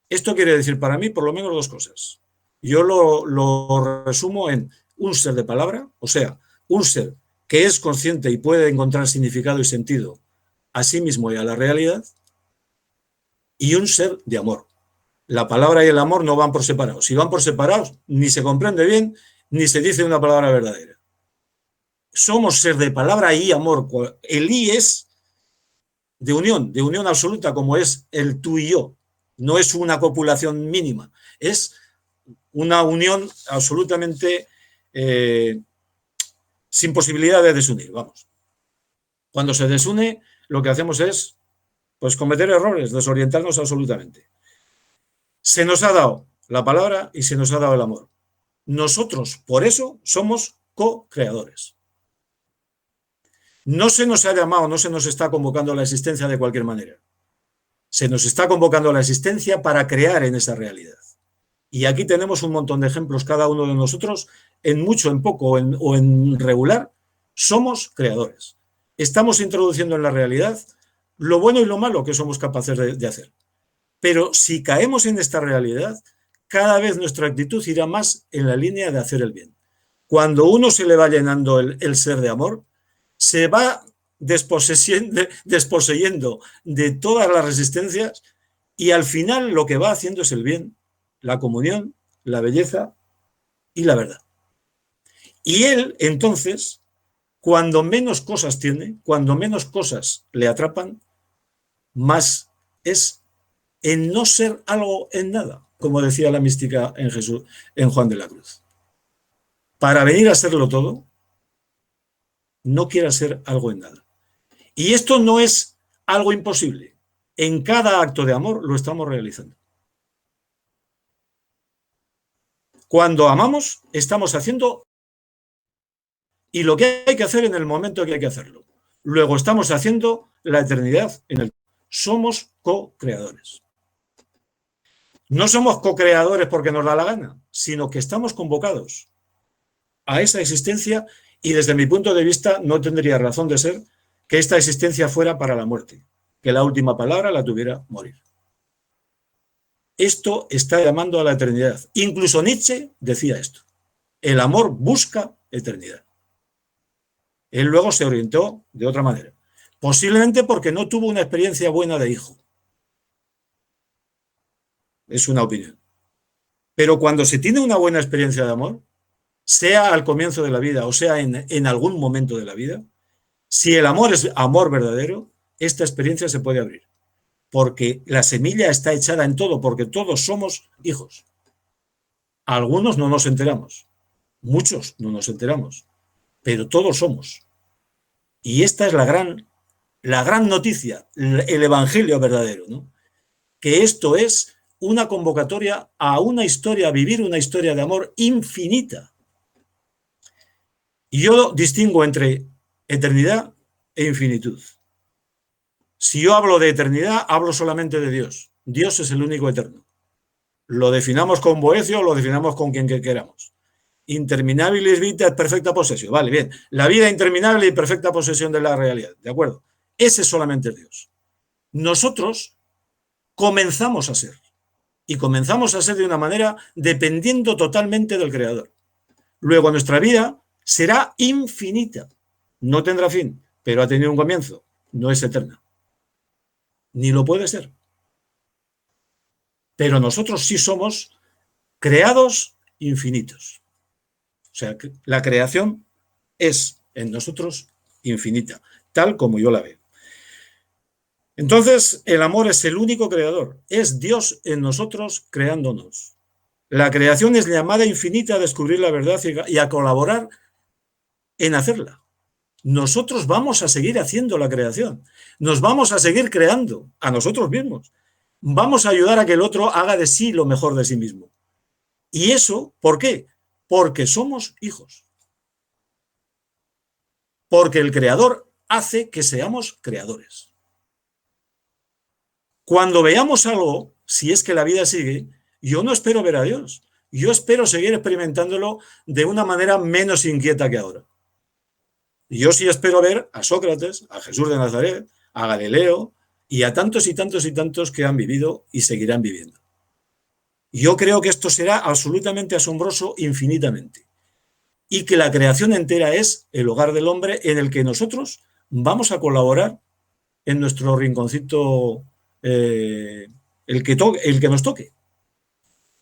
Esto quiere decir para mí por lo menos dos cosas. Yo lo resumo en un ser de palabra, o sea, un ser que es consciente y puede encontrar significado y sentido a sí mismo y a la realidad, y un ser de amor. La palabra y el amor no van por separados. Si van por separados, ni se comprende bien, ni se dice una palabra verdadera. Somos ser de palabra y amor. El y es de unión absoluta, como es el tú y yo. No es una copulación mínima, es una unión absolutamente sin posibilidad de desunir, vamos. Cuando se desune, lo que hacemos es pues cometer errores, desorientarnos absolutamente. Se nos ha dado la palabra y se nos ha dado el amor. Nosotros, por eso, somos co-creadores. No se nos ha llamado, no se nos está convocando a la existencia de cualquier manera. Se nos está convocando a la existencia para crear en esa realidad. Y aquí tenemos un montón de ejemplos, cada uno de nosotros, en mucho, en poco o en regular, somos creadores. Estamos introduciendo en la realidad lo bueno y lo malo que somos capaces de hacer. Pero si caemos en esta realidad, cada vez nuestra actitud irá más en la línea de hacer el bien. Cuando uno se le va llenando el ser de amor, se va desposeyendo de todas las resistencias y al final lo que va haciendo es el bien, la comunión, la belleza y la verdad. Y él, entonces, cuando menos cosas tiene, cuando menos cosas le atrapan, más es en no ser algo en nada, como decía la mística en Jesús, en Juan de la Cruz. Para venir a serlo todo, no quiera ser algo en nada. Y esto no es algo imposible. En cada acto de amor lo estamos realizando. Cuando amamos, estamos haciendo y lo que hay que hacer en el momento que hay que hacerlo. Luego estamos haciendo la eternidad en el... Somos co-creadores. No somos co-creadores porque nos da la gana, sino que estamos convocados a esa existencia y desde mi punto de vista no tendría razón de ser que esta existencia fuera para la muerte, que la última palabra la tuviera morir. Esto está llamando a la eternidad. Incluso Nietzsche decía esto. El amor busca eternidad. Él luego se orientó de otra manera. Posiblemente porque no tuvo una experiencia buena de hijo. Es una opinión. Pero cuando se tiene una buena experiencia de amor, sea al comienzo de la vida o sea en algún momento de la vida, si el amor es amor verdadero, esta experiencia se puede abrir. Porque la semilla está echada en todo, porque todos somos hijos. Algunos no nos enteramos, muchos no nos enteramos, pero todos somos. Y esta es la gran noticia, el evangelio verdadero, ¿no? Que esto es una convocatoria a una historia, a vivir una historia de amor infinita. Y yo distingo entre eternidad e infinitud. Si yo hablo de eternidad, hablo solamente de Dios. Dios es el único eterno. Lo definamos con Boecio o lo definamos con quien queramos. Interminabilis vita perfecta posesión. Vale, bien. La vida interminable y perfecta posesión de la realidad. ¿De acuerdo? Ese solamente es Dios. Nosotros comenzamos a ser. Y comenzamos a ser de una manera dependiendo totalmente del Creador. Luego nuestra vida será infinita. No tendrá fin, pero ha tenido un comienzo. No es eterna. Ni lo puede ser. Pero nosotros sí somos creados infinitos. O sea, la creación es en nosotros infinita, tal como yo la veo. Entonces, el amor es el único creador, es Dios en nosotros creándonos. La creación es llamada infinita a descubrir la verdad y a colaborar en hacerla. Nosotros vamos a seguir haciendo la creación, nos vamos a seguir creando a nosotros mismos. Vamos a ayudar a que el otro haga de sí lo mejor de sí mismo. ¿Y eso por qué? Porque somos hijos. Porque el Creador hace que seamos creadores. Cuando veamos algo, si es que la vida sigue, yo no espero ver a Dios. Yo espero seguir experimentándolo de una manera menos inquieta que ahora. Yo sí espero ver a Sócrates, a Jesús de Nazaret, a Galileo y a tantos y tantos y tantos que han vivido y seguirán viviendo. Yo creo que esto será absolutamente asombroso infinitamente y que la creación entera es el hogar del hombre en el que nosotros vamos a colaborar en nuestro rinconcito, el que nos toque.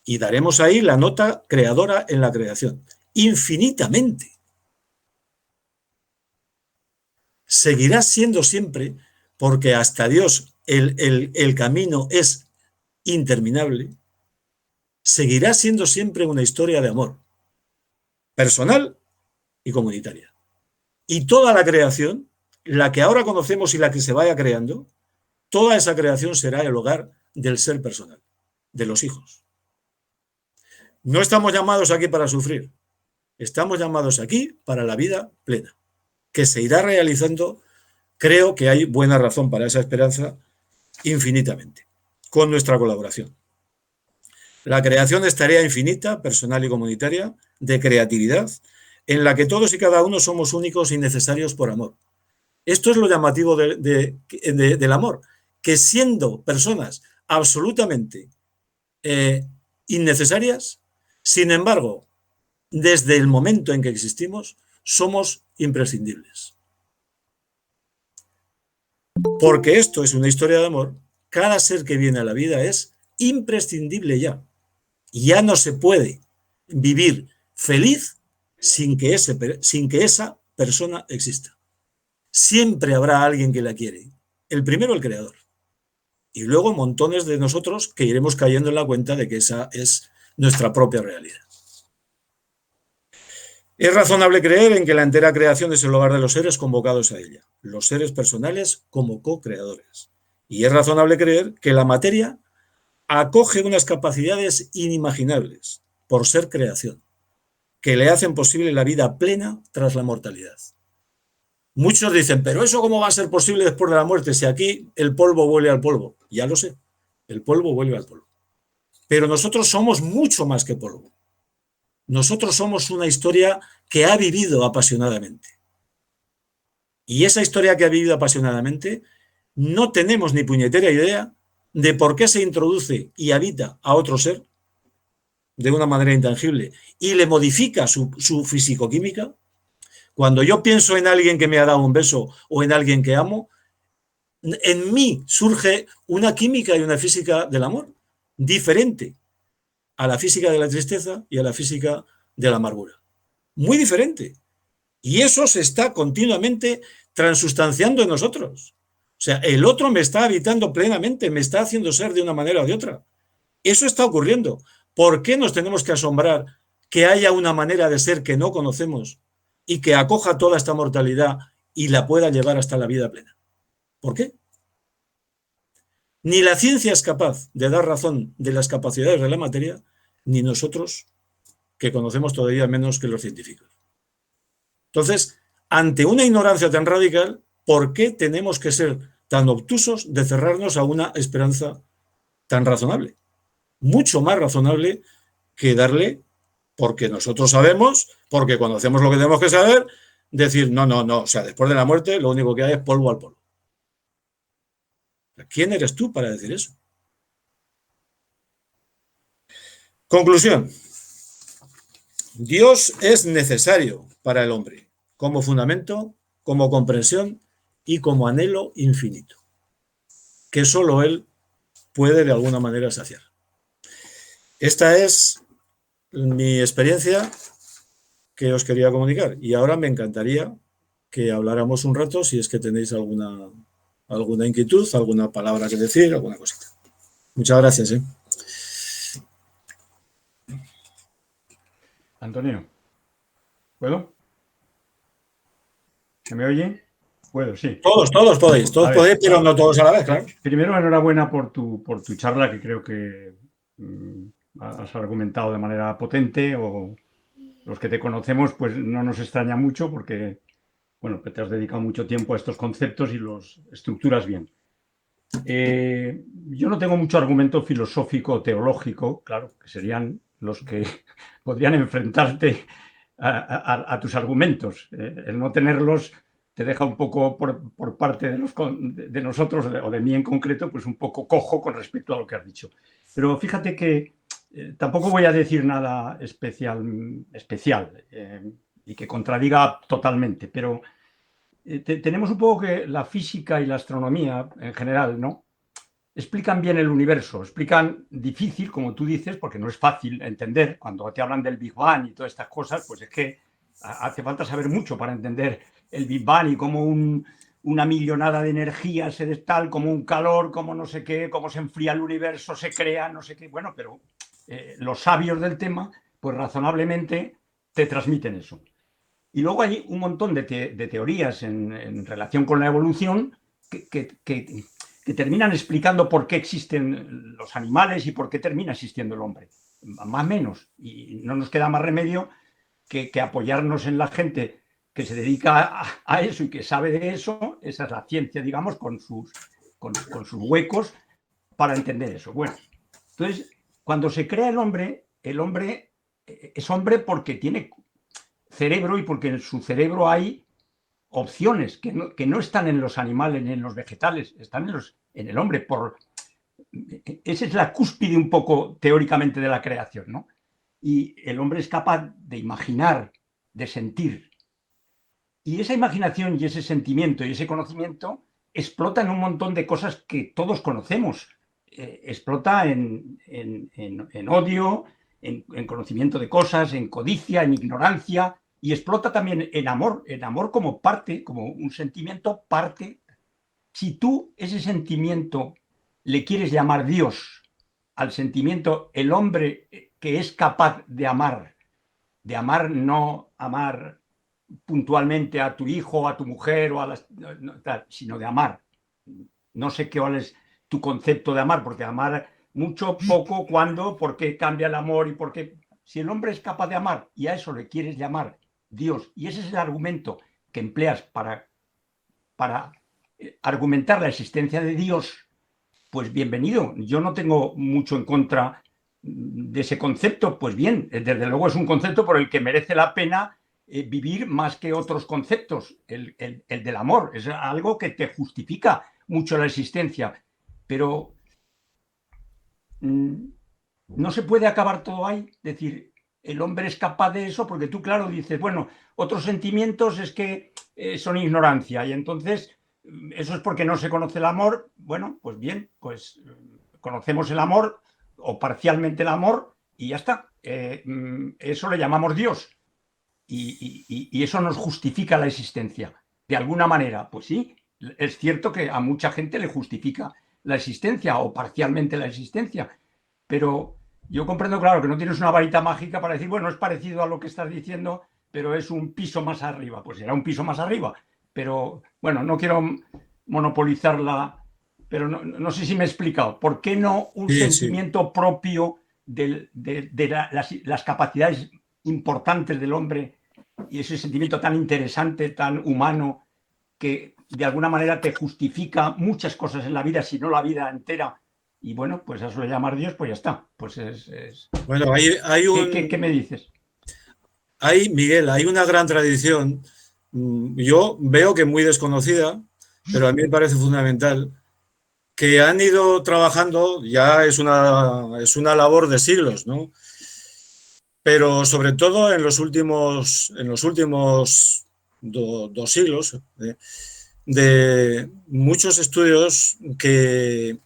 Y daremos ahí la nota creadora en la creación, infinitamente. Seguirá siendo siempre, porque hasta Dios el camino es interminable, seguirá siendo siempre una historia de amor, personal y comunitaria. Y toda la creación, la que ahora conocemos y la que se vaya creando, toda esa creación será el hogar del ser personal, de los hijos. No estamos llamados aquí para sufrir, estamos llamados aquí para la vida plena, que se irá realizando. Creo que hay buena razón para esa esperanza infinitamente, con nuestra colaboración. La creación es tarea infinita, personal y comunitaria, de creatividad, en la que todos y cada uno somos únicos y necesarios por amor. Esto es lo llamativo del amor, que siendo personas absolutamente innecesarias, sin embargo, desde el momento en que existimos, somos imprescindibles. Porque esto es una historia de amor, cada ser que viene a la vida es imprescindible ya. Ya no se puede vivir feliz sin que esa persona exista. Siempre habrá alguien que la quiere. El primero, el creador. Y luego montones de nosotros que iremos cayendo en la cuenta de que esa es nuestra propia realidad. Es razonable creer en que la entera creación es el hogar de los seres convocados a ella, los seres personales como co-creadores. Y es razonable creer que la materia acoge unas capacidades inimaginables por ser creación, que le hacen posible la vida plena tras la mortalidad. Muchos dicen, pero ¿eso cómo va a ser posible después de la muerte? Si aquí el polvo vuelve al polvo. Ya lo sé, el polvo vuelve al polvo. Pero nosotros somos mucho más que polvo. Nosotros somos una historia que ha vivido apasionadamente. Y esa historia que ha vivido apasionadamente, no tenemos ni puñetera idea de por qué se introduce y habita a otro ser de una manera intangible y le modifica su fisicoquímica. Cuando yo pienso en alguien que me ha dado un beso o en alguien que amo, en mí surge una química y una física del amor diferente a la física de la tristeza y a la física de la amargura. Muy diferente. Y eso se está continuamente transustanciando en nosotros. O sea, el otro me está habitando plenamente, me está haciendo ser de una manera o de otra. Eso está ocurriendo. ¿Por qué nos tenemos que asombrar que haya una manera de ser que no conocemos y que acoja toda esta mortalidad y la pueda llevar hasta la vida plena? ¿Por qué? Ni la ciencia es capaz de dar razón de las capacidades de la materia, ni nosotros, que conocemos todavía menos que los científicos. Entonces, ante una ignorancia tan radical, ¿por qué tenemos que ser tan obtusos de cerrarnos a una esperanza tan razonable? Mucho más razonable que darle, porque nosotros sabemos, porque conocemos lo que tenemos que saber, decir, no, o sea, después de la muerte lo único que hay es polvo al polvo. ¿Quién eres tú para decir eso? Conclusión. Dios es necesario para el hombre, como fundamento, como comprensión y como anhelo infinito, que solo Él puede de alguna manera saciar. Esta es mi experiencia que os quería comunicar y ahora me encantaría que habláramos un rato si es que tenéis alguna inquietud, alguna palabra que decir, alguna cosita. Muchas gracias. Antonio, ¿puedo? ¿Se me oye? Puedo, sí. Todos podéis, pero no todos a la vez, claro. Primero, enhorabuena por tu charla, que creo que has argumentado de manera potente, o los que te conocemos, pues no nos extraña mucho porque, bueno, te has dedicado mucho tiempo a estos conceptos y los estructuras bien. Yo no tengo mucho argumento filosófico o teológico, claro, que serían los que podrían enfrentarte a tus argumentos. El no tenerlos te deja un poco por parte de nosotros, o de mí en concreto, pues un poco cojo con respecto a lo que has dicho. Pero fíjate que tampoco voy a decir nada especial y que contradiga totalmente, pero tenemos un poco que la física y la astronomía en general, ¿no?, explican bien el universo, explican difícil, como tú dices, porque no es fácil entender. Cuando te hablan del Big Bang y todas estas cosas, pues es que hace falta saber mucho para entender el Big Bang y cómo una millonada de energía se tal, como un calor, como no sé qué, cómo se enfría el universo, se crea, no sé qué. Bueno, pero los sabios del tema, pues razonablemente te transmiten eso. Y luego hay un montón de teorías en relación con la evolución que terminan explicando por qué existen los animales y por qué termina existiendo el hombre. Más o menos. Y no nos queda más remedio que apoyarnos en la gente que se dedica a eso y que sabe de eso. Esa es la ciencia, digamos, con sus huecos para entender eso. Bueno, entonces, cuando se crea el hombre es hombre porque tiene cerebro y porque en su cerebro hay opciones que no están en los animales ni en los vegetales, están en el hombre. Esa es la cúspide un poco teóricamente de la creación, ¿no? Y el hombre es capaz de imaginar, de sentir. Y esa imaginación y ese sentimiento y ese conocimiento explota en un montón de cosas que todos conocemos. Explota en odio, en conocimiento de cosas, en codicia, en ignorancia, y explota también en amor como parte, como un sentimiento parte. Si tú ese sentimiento le quieres llamar Dios al sentimiento, el hombre que es capaz de amar no amar puntualmente a tu hijo, a tu mujer, o a las, no, tal, sino de amar. No sé cuál es tu concepto de amar, porque amar mucho, poco, cuándo, por qué cambia el amor y por qué. Si el hombre es capaz de amar y a eso le quieres llamar Dios, y ese es el argumento que empleas para argumentar la existencia de Dios, pues bienvenido. Yo no tengo mucho en contra de ese concepto. Pues bien, desde luego es un concepto por el que merece la pena vivir más que otros conceptos. El del amor es algo que te justifica mucho la existencia, pero no se puede acabar todo ahí. Es decir, el hombre es capaz de eso porque tú, claro, dices, bueno, otros sentimientos es que son ignorancia, y entonces eso es porque no se conoce el amor. Bueno, pues bien, pues conocemos el amor o parcialmente el amor y ya está. Eso le llamamos Dios, y eso nos justifica la existencia. De alguna manera, pues sí, es cierto que a mucha gente le justifica la existencia o parcialmente la existencia, pero yo comprendo, claro, que no tienes una varita mágica para decir, bueno, es parecido a lo que estás diciendo, pero es un piso más arriba. Pues será un piso más arriba, pero bueno, no quiero monopolizarla, pero no sé si me he explicado. ¿Por qué no un Sí, sí. sentimiento propio de las capacidades importantes del hombre y ese sentimiento tan interesante, tan humano, que de alguna manera te justifica muchas cosas en la vida, si no la vida entera? Y bueno, pues a eso le llamar Dios, pues ya está. Pues Bueno, ¿Qué me dices? Miguel, hay una gran tradición. Yo veo que muy desconocida, pero a mí me parece fundamental, que han ido trabajando, ya es una labor de siglos, ¿no? Pero sobre todo en los últimos dos siglos, de muchos estudios que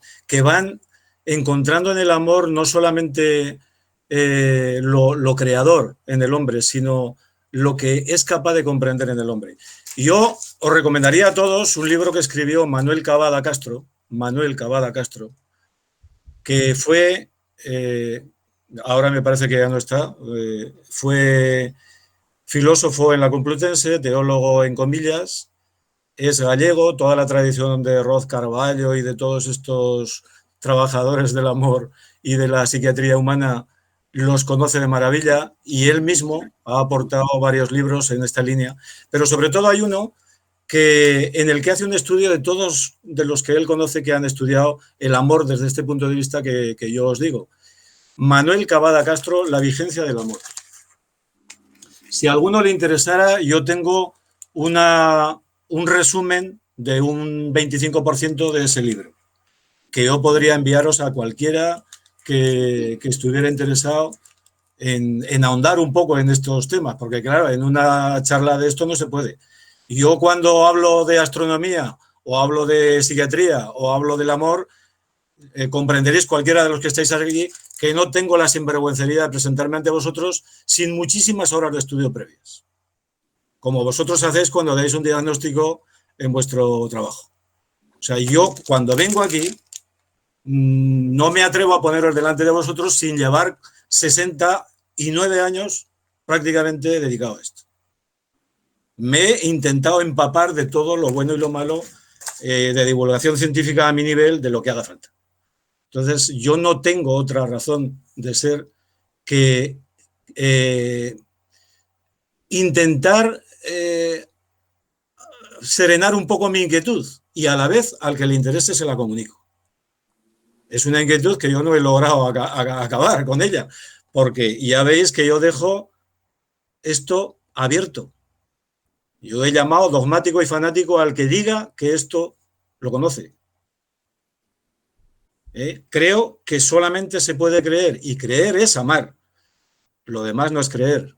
van encontrando en el amor no solamente lo creador en el hombre, sino lo que es capaz de comprender en el hombre. Y yo os recomendaría a todos un libro que escribió Manuel Cavada Castro, que fue, ahora me parece que ya no está, fue filósofo en la Complutense, teólogo en comillas, es gallego, toda la tradición de Roz Carvalho y de todos estos trabajadores del amor y de la psiquiatría humana los conoce de maravilla, y él mismo ha aportado varios libros en esta línea, pero sobre todo hay uno en el que hace un estudio de todos de los que él conoce que han estudiado el amor desde este punto de vista que yo os digo. Manuel Cavada Castro, La vigencia del amor. Si a alguno le interesara, yo tengo un resumen de un 25% de ese libro, que yo podría enviaros a cualquiera que estuviera interesado en ahondar un poco en estos temas, porque claro, en una charla de esto no se puede. Yo cuando hablo de astronomía o hablo de psiquiatría o hablo del amor, comprenderéis cualquiera de los que estáis aquí que no tengo la sinvergüencería de presentarme ante vosotros sin muchísimas horas de estudio previas, como vosotros hacéis cuando dais un diagnóstico en vuestro trabajo. O sea, yo cuando vengo aquí no me atrevo a poneros delante de vosotros sin llevar 69 años prácticamente dedicado a esto. Me he intentado empapar de todo lo bueno y lo malo de divulgación científica a mi nivel, de lo que haga falta. Entonces, yo no tengo otra razón de ser que intentar serenar un poco mi inquietud, y a la vez al que le interese se la comunico. Es una inquietud que yo no he logrado acabar con ella, porque ya veis que yo dejo esto abierto. Yo he llamado dogmático y fanático al que diga que esto lo conoce. Creo que solamente se puede creer, y creer es amar. Lo demás no es creer.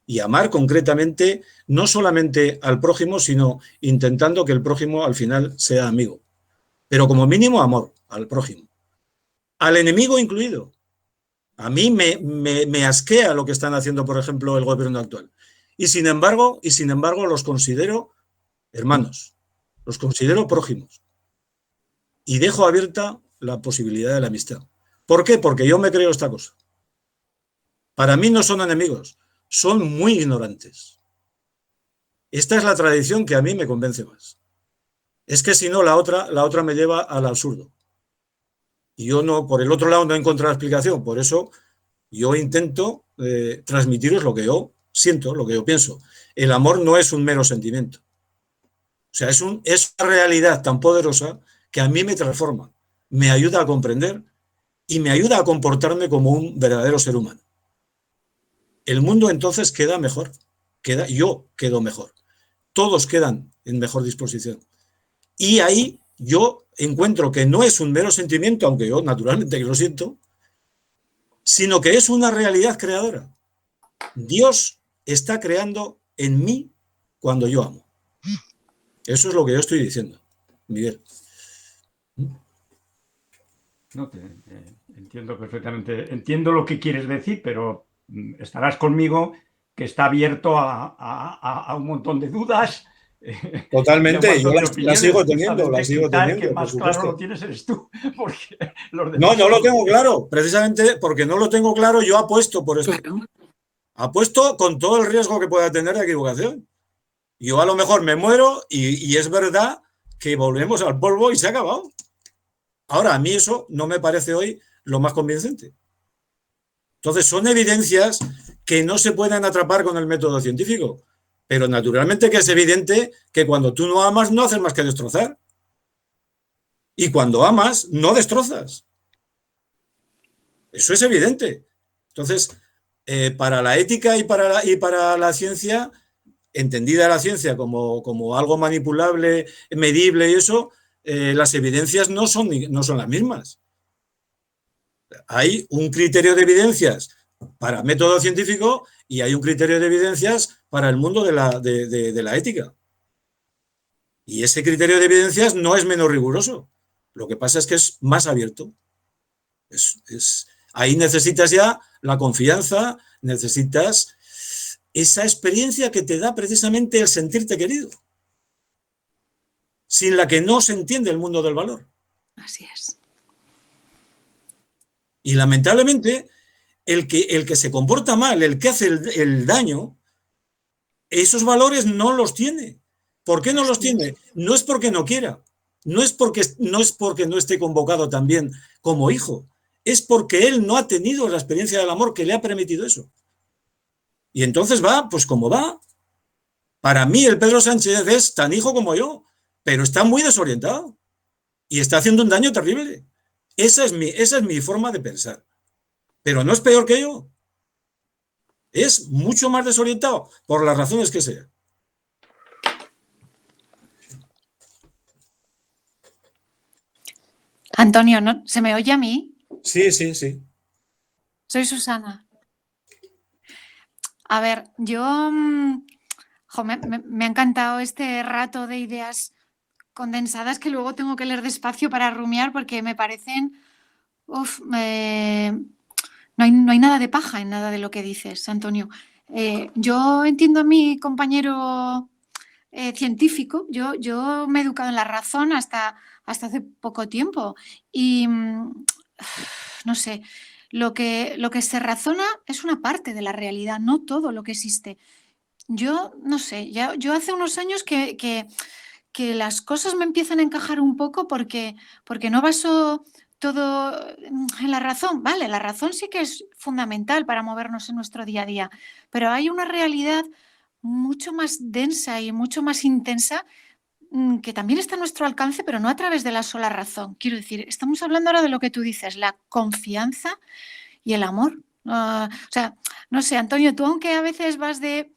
Y amar concretamente no solamente al prójimo, sino intentando que el prójimo al final sea amigo. Pero como mínimo amor al prójimo. Al enemigo incluido. A mí me asquea lo que están haciendo, por ejemplo, el gobierno actual. Y sin embargo, los considero hermanos, los considero prójimos. Y dejo abierta la posibilidad de la amistad. ¿Por qué? Porque yo me creo esta cosa. Para mí no son enemigos, son muy ignorantes. Esta es la tradición que a mí me convence más. Es que si no, la otra me lleva al absurdo. Y yo no, por el otro lado, no he encontrado explicación. Por eso yo intento transmitiros lo que yo siento, lo que yo pienso. El amor no es un mero sentimiento. O sea, es una realidad tan poderosa que a mí me transforma, me ayuda a comprender y me ayuda a comportarme como un verdadero ser humano. El mundo entonces queda mejor, yo quedo mejor. Todos quedan en mejor disposición. Y ahí yo encuentro que no es un mero sentimiento, aunque yo naturalmente que lo siento, sino que es una realidad creadora. Dios está creando en mí cuando yo amo. Eso es lo que yo estoy diciendo, Miguel. No, entiendo perfectamente. Entiendo lo que quieres decir, pero estarás conmigo que está abierto a un montón de dudas. Totalmente, yo las sigo teniendo, que más claro lo tienes eres tú. Porque los demás no lo tengo claro. Precisamente porque no lo tengo claro, yo apuesto por esto. Claro. Apuesto con todo el riesgo que pueda tener de equivocación. Yo a lo mejor me muero y es verdad que volvemos al polvo y se ha acabado. Ahora, a mí eso no me parece hoy lo más convincente. Entonces, son evidencias que no se pueden atrapar con el método científico. Pero naturalmente que es evidente que cuando tú no amas, no haces más que destrozar. Y cuando amas, no destrozas. Eso es evidente. Entonces, para la ética y para la ciencia, entendida la ciencia como algo manipulable, medible y eso, las evidencias no son las mismas. Hay un criterio de evidencias para método científico y hay un criterio de evidencias para el mundo de la ética. Y ese criterio de evidencias no es menos riguroso. Lo que pasa es que es más abierto. Ahí necesitas ya la confianza, necesitas esa experiencia que te da precisamente el sentirte querido, sin la que no se entiende el mundo del valor. Así es. Y lamentablemente, el que se comporta mal, el que hace el daño, esos valores no los tiene. ¿Por qué no los tiene? No es porque no quiera, no es porque no esté convocado también como hijo, es porque él no ha tenido la experiencia del amor que le ha permitido eso. Y entonces va, pues como va. Para mí el Pedro Sánchez es tan hijo como yo, pero está muy desorientado y está haciendo un daño terrible. Esa es mi forma de pensar. Pero no es peor que yo. Es mucho más desorientado, por las razones que sea. Antonio, ¿no? ¿Se me oye a mí? Sí, sí, sí. Soy Susana. A ver, yo me ha encantado este rato de ideas condensadas que luego tengo que leer despacio para rumiar porque me parecen... no hay nada de paja en nada de lo que dices, Antonio. Yo entiendo a mi compañero científico, yo me he educado en la razón hasta hace poco tiempo y no sé, lo que se razona es una parte de la realidad, no todo lo que existe. Yo no sé, yo hace unos años que las cosas me empiezan a encajar un poco porque no baso todo en la razón. Vale, la razón sí que es fundamental para movernos en nuestro día a día, pero hay una realidad mucho más densa y mucho más intensa que también está a nuestro alcance, pero no a través de la sola razón. Quiero decir, estamos hablando ahora de lo que tú dices, la confianza y el amor. O sea, no sé, Antonio, tú aunque a veces vas de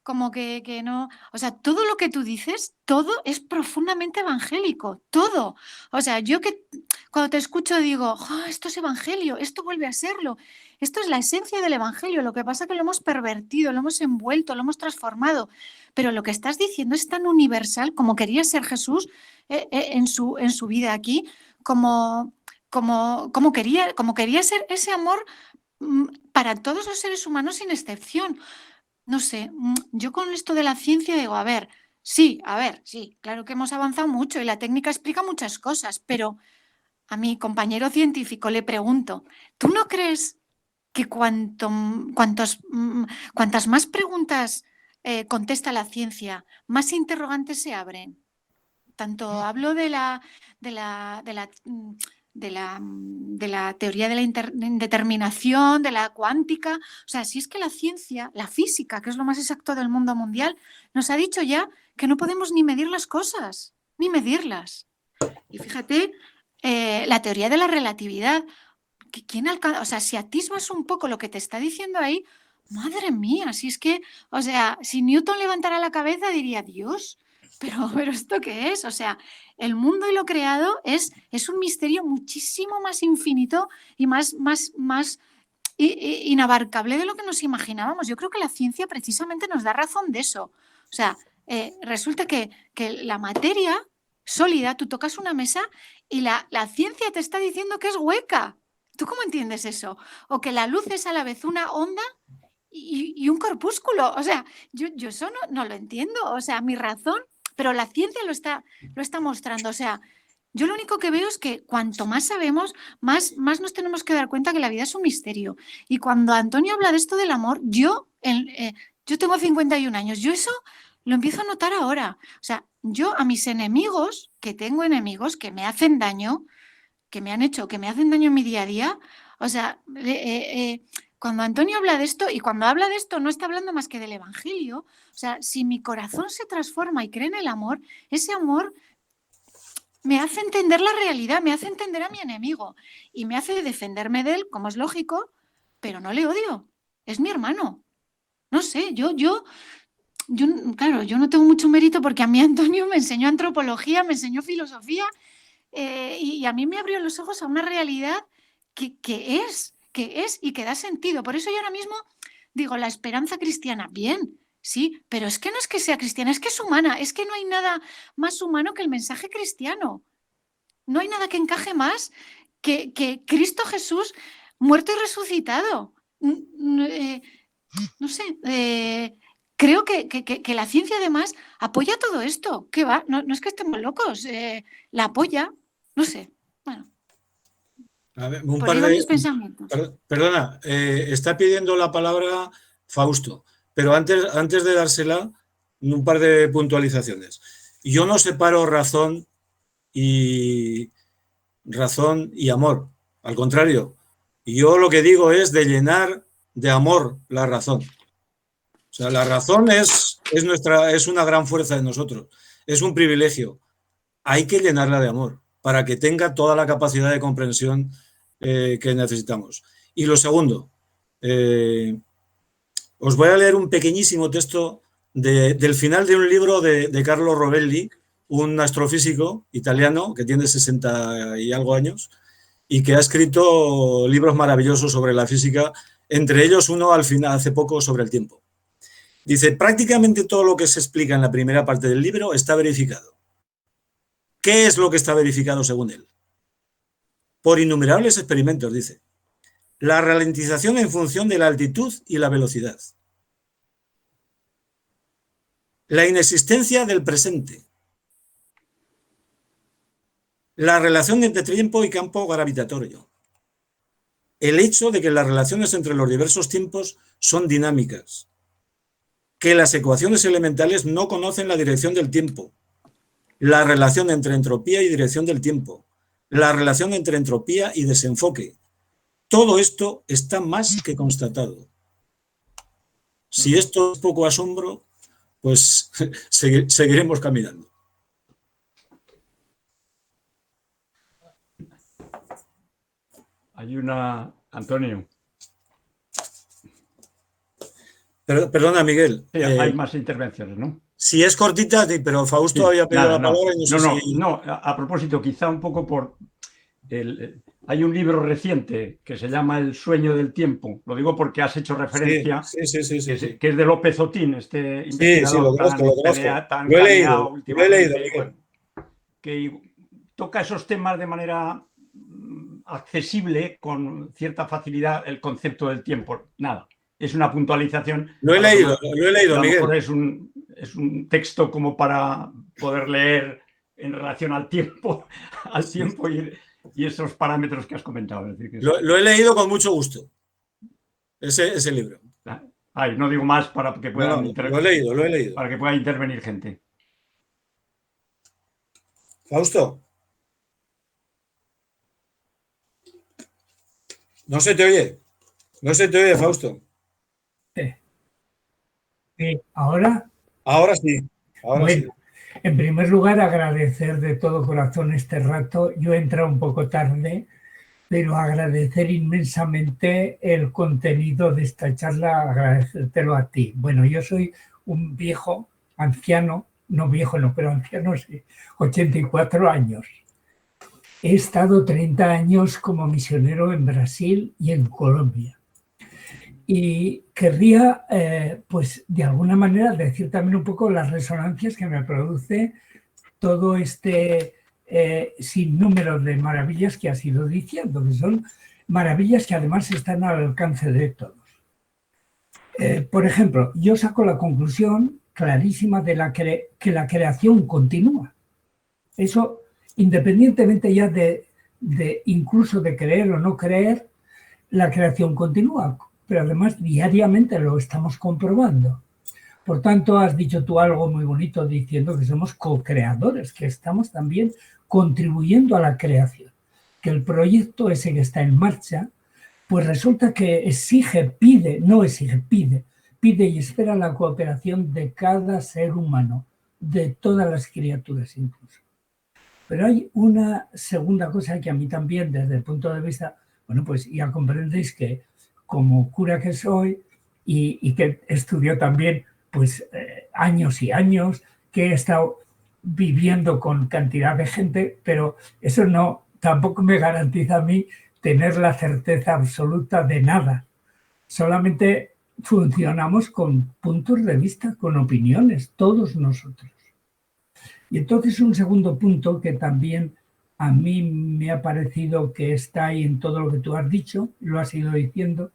como que no, o sea, todo lo que tú dices, todo es profundamente evangélico, todo. O sea, yo que cuando te escucho digo, oh, esto es evangelio, esto vuelve a serlo, esto es la esencia del evangelio, lo que pasa es que lo hemos pervertido, lo hemos envuelto, lo hemos transformado, pero lo que estás diciendo es tan universal como quería ser Jesús en su vida aquí, como quería ser ese amor para todos los seres humanos sin excepción. No sé, yo con esto de la ciencia digo, a ver, sí, claro que hemos avanzado mucho y la técnica explica muchas cosas, pero a mi compañero científico le pregunto, ¿tú no crees que cuantas más preguntas contesta la ciencia, más interrogantes se abren? Tanto hablo de la teoría de la indeterminación, de la cuántica. O sea, si es que la ciencia, la física, que es lo más exacto del mundo mundial, nos ha dicho ya que no podemos ni medir las cosas, ni medirlas. Y fíjate, la teoría de la relatividad, ¿quién alcanza? O sea, si atisbas un poco lo que te está diciendo ahí, madre mía, si es que, o sea, si Newton levantara la cabeza diría, Dios, pero ¿esto qué es? O sea, el mundo y lo creado es un misterio muchísimo más infinito y más inabarcable de lo que nos imaginábamos. Yo creo que la ciencia precisamente nos da razón de eso. O sea, resulta que la materia sólida, tú tocas una mesa y la ciencia te está diciendo que es hueca. ¿Tú cómo entiendes eso? O que la luz es a la vez una onda y un corpúsculo. O sea, yo eso no lo entiendo. O sea, mi razón, pero la ciencia lo está mostrando. O sea, yo lo único que veo es que cuanto más sabemos, más nos tenemos que dar cuenta que la vida es un misterio. Y cuando Antonio habla de esto del amor, yo tengo 51 años, yo eso lo empiezo a notar ahora. O sea, yo a mis enemigos, que tengo enemigos que me hacen daño, que me hacen daño en mi día a día, o sea, cuando Antonio habla de esto, y cuando habla de esto no está hablando más que del Evangelio, o sea, si mi corazón se transforma y cree en el amor, ese amor me hace entender la realidad, me hace entender a mi enemigo y me hace defenderme de él, como es lógico, pero no le odio, es mi hermano. No sé, claro, yo no tengo mucho mérito porque a mí Antonio me enseñó antropología, me enseñó filosofía y a mí me abrió los ojos a una realidad que es y que da sentido. Por eso yo ahora mismo digo, la esperanza cristiana, bien, sí, pero es que no es que sea cristiana, es que es humana, es que no hay nada más humano que el mensaje cristiano. No hay nada que encaje más que Cristo Jesús muerto y resucitado. No sé, creo que la ciencia además apoya todo esto. ¿Qué va? No es que estemos locos, la apoya, no sé. Bueno, A ver, por ahí van mis pensamientos. Perdona, está pidiendo la palabra Fausto, pero antes de dársela, un par de puntualizaciones. Yo no separo razón y amor. Al contrario, yo lo que digo es de llenar de amor la razón. O sea, la razón es una gran fuerza de nosotros, es un privilegio. Hay que llenarla de amor para que tenga toda la capacidad de comprensión que necesitamos. Y lo segundo, os voy a leer un pequeñísimo texto del final de un libro de Carlo Rovelli, un astrofísico italiano que tiene 60 y algo años y que ha escrito libros maravillosos sobre la física, entre ellos uno al final, hace poco, sobre el tiempo. Dice, prácticamente todo lo que se explica en la primera parte del libro está verificado. ¿Qué es lo que está verificado según él? Por innumerables experimentos, dice. La ralentización en función de la altitud y la velocidad. La inexistencia del presente. La relación entre tiempo y campo gravitatorio. El hecho de que las relaciones entre los diversos tiempos son dinámicas. Que las ecuaciones elementales no conocen la dirección del tiempo. La relación entre entropía y dirección del tiempo. La relación entre entropía y desenfoque. Todo esto está más que constatado. Si esto es poco asombro, pues seguiremos caminando. Hay una... Antonio. Perdona, Miguel. Sí, hay más intervenciones, ¿no? Si es cortita, pero Fausto sí, había pedido la palabra y no, a propósito, quizá un poco por... hay un libro reciente que se llama El sueño del tiempo. Lo digo porque has hecho referencia, que es de López Otín, este investigador tan lo he leído. Bueno, que toca esos temas de manera accesible con cierta facilidad el concepto del tiempo. Nada, es una puntualización. Lo he leído, a lo Miguel. mejor es un texto como para poder leer en relación al tiempo y esos parámetros que has comentado. Es decir, que lo he leído con mucho gusto, ese libro. Ay, no digo más para que puedan lo he leído. para que pueda intervenir gente. Fausto. No se te oye, Fausto. ¿Ahora? Ahora sí. Bueno, en primer lugar, agradecer de todo corazón este rato. Yo he entrado un poco tarde, pero agradecer inmensamente el contenido de esta charla, agradecértelo a ti. Bueno, yo soy un viejo, anciano, no viejo no, pero anciano sí, 84 años. He estado 30 años como misionero en Brasil y en Colombia. Y querría, pues, de alguna manera decir también un poco las resonancias que me produce todo este sinnúmero de maravillas que has ido diciendo, que son maravillas que además están al alcance de todos. Por ejemplo, yo saco la conclusión clarísima de que la creación continúa. Eso, independientemente ya de incluso de creer o no creer, la creación continúa, pero además diariamente lo estamos comprobando. Por tanto, has dicho tú algo muy bonito diciendo que somos co-creadores, que estamos también contribuyendo a la creación, que el proyecto ese que está en marcha, pues resulta que pide y espera la cooperación de cada ser humano, de todas las criaturas incluso. Pero hay una segunda cosa que a mí también, desde el punto de vista, bueno, pues ya comprendéis que como cura que soy y que estudió también pues años y años, que he estado viviendo con cantidad de gente, pero eso tampoco me garantiza a mí tener la certeza absoluta de nada. Solamente funcionamos con puntos de vista, con opiniones, todos nosotros. Y entonces un segundo punto que también a mí me ha parecido que está ahí en todo lo que tú has dicho, lo has ido diciendo,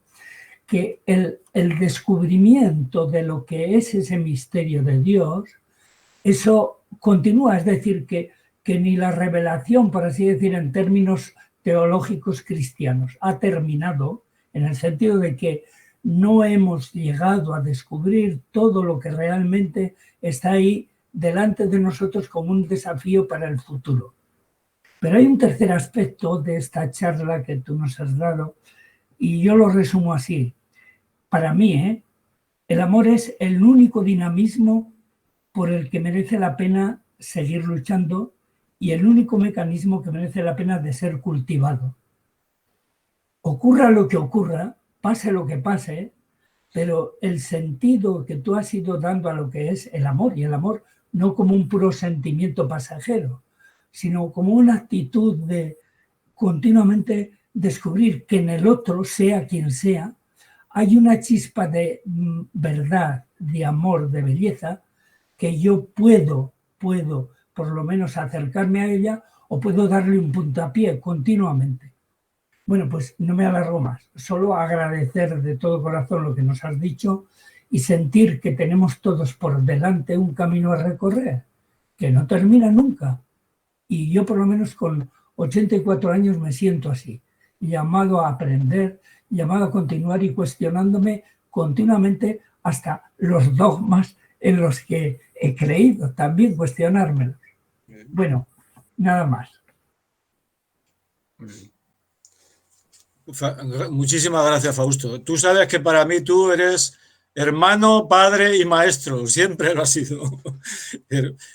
que el descubrimiento de lo que es ese misterio de Dios, eso continúa, es decir, que ni la revelación, por así decir, en términos teológicos cristianos, ha terminado, en el sentido de que no hemos llegado a descubrir todo lo que realmente está ahí delante de nosotros como un desafío para el futuro. Pero hay un tercer aspecto de esta charla que tú nos has dado, y yo lo resumo así. Para mí, el amor es el único dinamismo por el que merece la pena seguir luchando y el único mecanismo que merece la pena de ser cultivado. Ocurra lo que ocurra, pase lo que pase, pero el sentido que tú has ido dando a lo que es el amor, y el amor no como un puro sentimiento pasajero, sino como una actitud de continuamente descubrir que en el otro, sea quien sea, hay una chispa de verdad, de amor, de belleza, que yo puedo por lo menos acercarme a ella o puedo darle un puntapié continuamente. Bueno, pues no me alargo más, solo agradecer de todo corazón lo que nos has dicho y sentir que tenemos todos por delante un camino a recorrer, que no termina nunca. Y yo por lo menos con 84 años me siento así, llamado a aprender, llamado a continuar y cuestionándome continuamente hasta los dogmas en los que he creído, también cuestionármelos. Bueno, nada más. Muchísimas gracias, Fausto. Tú sabes que para mí tú eres hermano, padre y maestro, siempre lo has sido.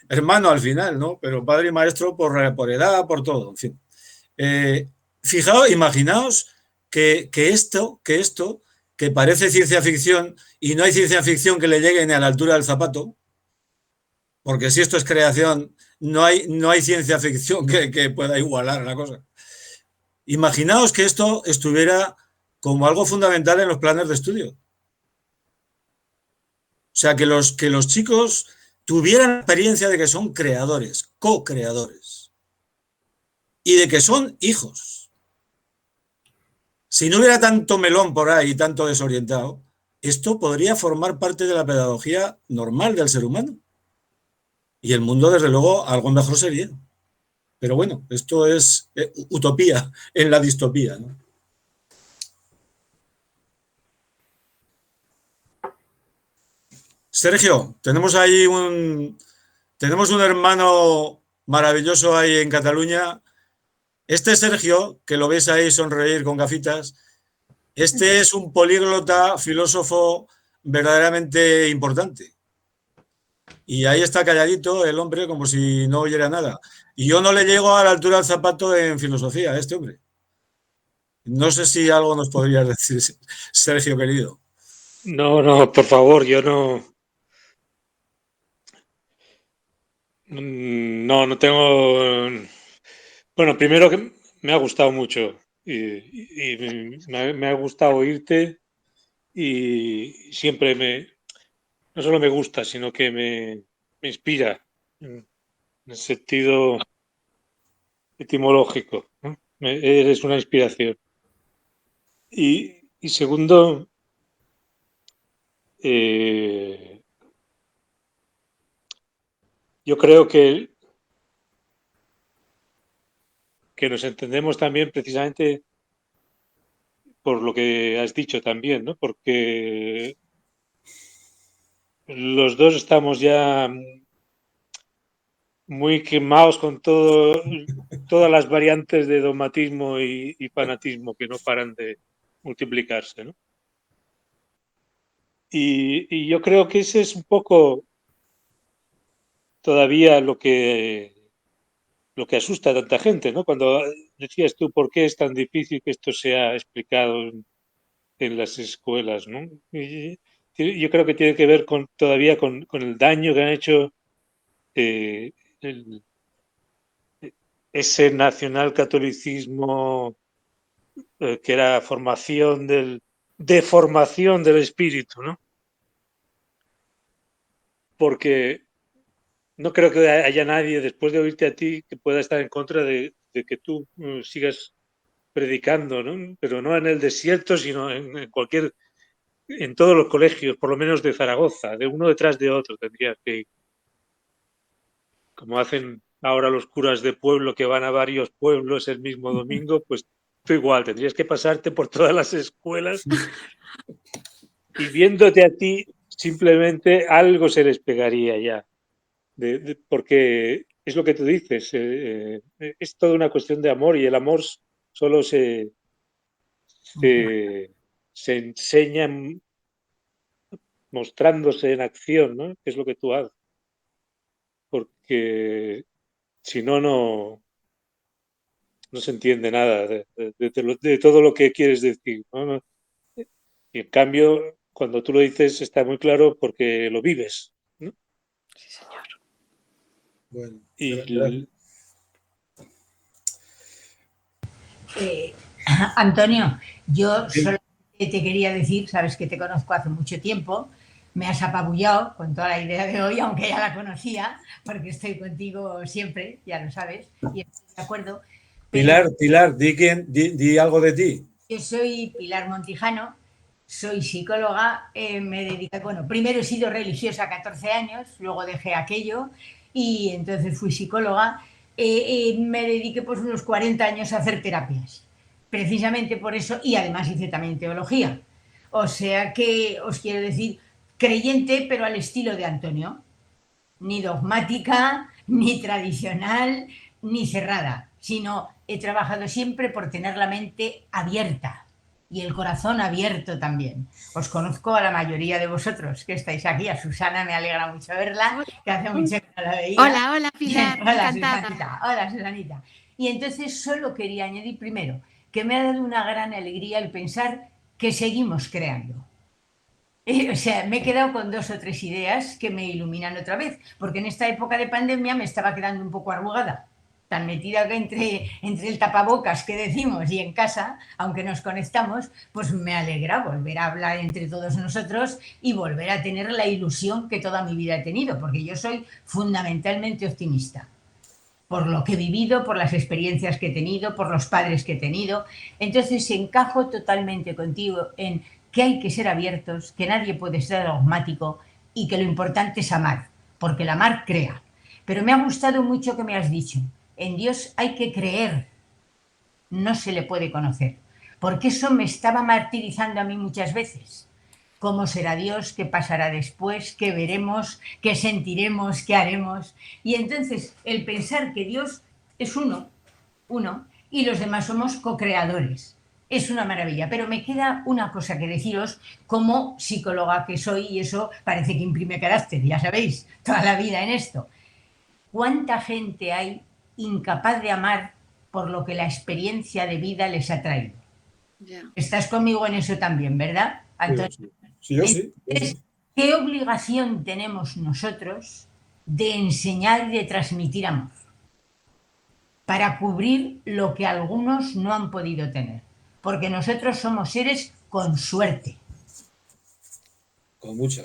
Hermano al final, ¿no? Pero padre y maestro por edad, por todo, en fin. Fijaos, imaginaos que esto, que parece ciencia ficción, y no hay ciencia ficción que le llegue ni a la altura del zapato, porque si esto es creación, no hay ciencia ficción que pueda igualar la cosa. Imaginaos que esto estuviera como algo fundamental en los planes de estudio. O sea, que los chicos tuvieran experiencia de que son creadores, co-creadores, y de que son hijos. Si no hubiera tanto melón por ahí, tanto desorientado, esto podría formar parte de la pedagogía normal del ser humano. Y el mundo, desde luego, algo mejor sería. Pero bueno, esto es utopía en la distopía, ¿no? Sergio, tenemos un hermano maravilloso ahí en Cataluña. Este Sergio, que lo ves ahí sonreír con gafitas, este es un políglota, filósofo verdaderamente importante. Y ahí está calladito el hombre como si no oyera nada. Y yo no le llego a la altura del zapato en filosofía a este hombre. No sé si algo nos podrías decir, Sergio, querido. No, por favor, yo no. No tengo. Bueno, primero que me ha gustado mucho y me ha gustado oírte y siempre no solo me gusta, sino que me inspira en el sentido etimológico, ¿no? Eres una inspiración. Y segundo, yo creo que nos entendemos también precisamente por lo que has dicho también, ¿no? Porque los dos estamos ya muy quemados con todas las variantes de dogmatismo y fanatismo que no paran de multiplicarse, ¿no? Y yo creo que ese es un poco todavía lo que asusta a tanta gente, ¿no? Cuando decías tú por qué es tan difícil que esto sea explicado en las escuelas, ¿no? Y yo creo que tiene que ver todavía con el daño que han hecho ese nacionalcatolicismo que era deformación del espíritu, ¿no? Porque no creo que haya nadie, después de oírte a ti, que pueda estar en contra de que tú sigas predicando, ¿no? Pero no en el desierto, sino en todos los colegios, por lo menos de Zaragoza, de uno detrás de otro tendrías que ir. Como hacen ahora los curas de pueblo que van a varios pueblos el mismo domingo, pues tú igual, tendrías que pasarte por todas las escuelas y viéndote a ti, simplemente algo se les pegaría ya. Porque es lo que tú dices, es toda una cuestión de amor y el amor solo se enseña mostrándose en acción, ¿no? Que es lo que tú haces. Porque si no se entiende nada de todo lo que quieres decir, ¿no? Y en cambio, cuando tú lo dices, está muy claro porque lo vives, ¿no? Sí, señor. Bueno, Antonio, yo solamente te quería decir, sabes que te conozco hace mucho tiempo, me has apabullado con toda la idea de hoy, aunque ya la conocía, porque estoy contigo siempre, ya lo sabes, y estoy de acuerdo. Pilar, di algo de ti. Yo soy Pilar Montijano, soy psicóloga, me dedico, bueno, primero he sido religiosa 14 años, luego dejé aquello y entonces fui psicóloga. Me dediqué pues unos 40 años a hacer terapias, precisamente por eso, y además hice también teología. O sea que os quiero decir, creyente, pero al estilo de Antonio. Ni dogmática, ni tradicional, ni cerrada, sino he trabajado siempre por tener la mente abierta y el corazón abierto también. Os conozco a la mayoría de vosotros que estáis aquí. A Susana me alegra mucho verla, que hace mucho que no la veía. Hola, Pilar. Hola, encantada. Susanita. Hola, Susanita. Y entonces solo quería añadir primero que me ha dado una gran alegría el pensar que seguimos creando. O sea, me he quedado con 2 o 3 ideas que me iluminan otra vez, porque en esta época de pandemia me estaba quedando un poco arrugada, tan metida que entre el tapabocas que decimos y en casa, aunque nos conectamos, pues me alegra volver a hablar entre todos nosotros y volver a tener la ilusión que toda mi vida he tenido, porque yo soy fundamentalmente optimista. por lo que he vivido, por las experiencias que he tenido, por los padres que he tenido. Entonces encajo totalmente contigo en que hay que ser abiertos, que nadie puede ser dogmático y que lo importante es amar, porque el amar crea. Pero me ha gustado mucho que me has dicho, en Dios hay que creer, no se le puede conocer, porque eso me estaba martirizando a mí muchas veces. ¿Cómo será Dios? ¿Qué pasará después? ¿Qué veremos? ¿Qué sentiremos? ¿Qué haremos? Y entonces el pensar que Dios es uno, y los demás somos co-creadores. Es una maravilla, pero me queda una cosa que deciros como psicóloga que soy, y eso parece que imprime carácter, ya sabéis, toda la vida en esto. ¿Cuánta gente hay incapaz de amar por lo que la experiencia de vida les ha traído? Ya. Estás conmigo en eso también, ¿verdad, Antonio? Sí, yo sí. Entonces, ¿qué obligación tenemos nosotros de enseñar y de transmitir amor para cubrir lo que algunos no han podido tener? Porque nosotros somos seres con suerte, Con mucha.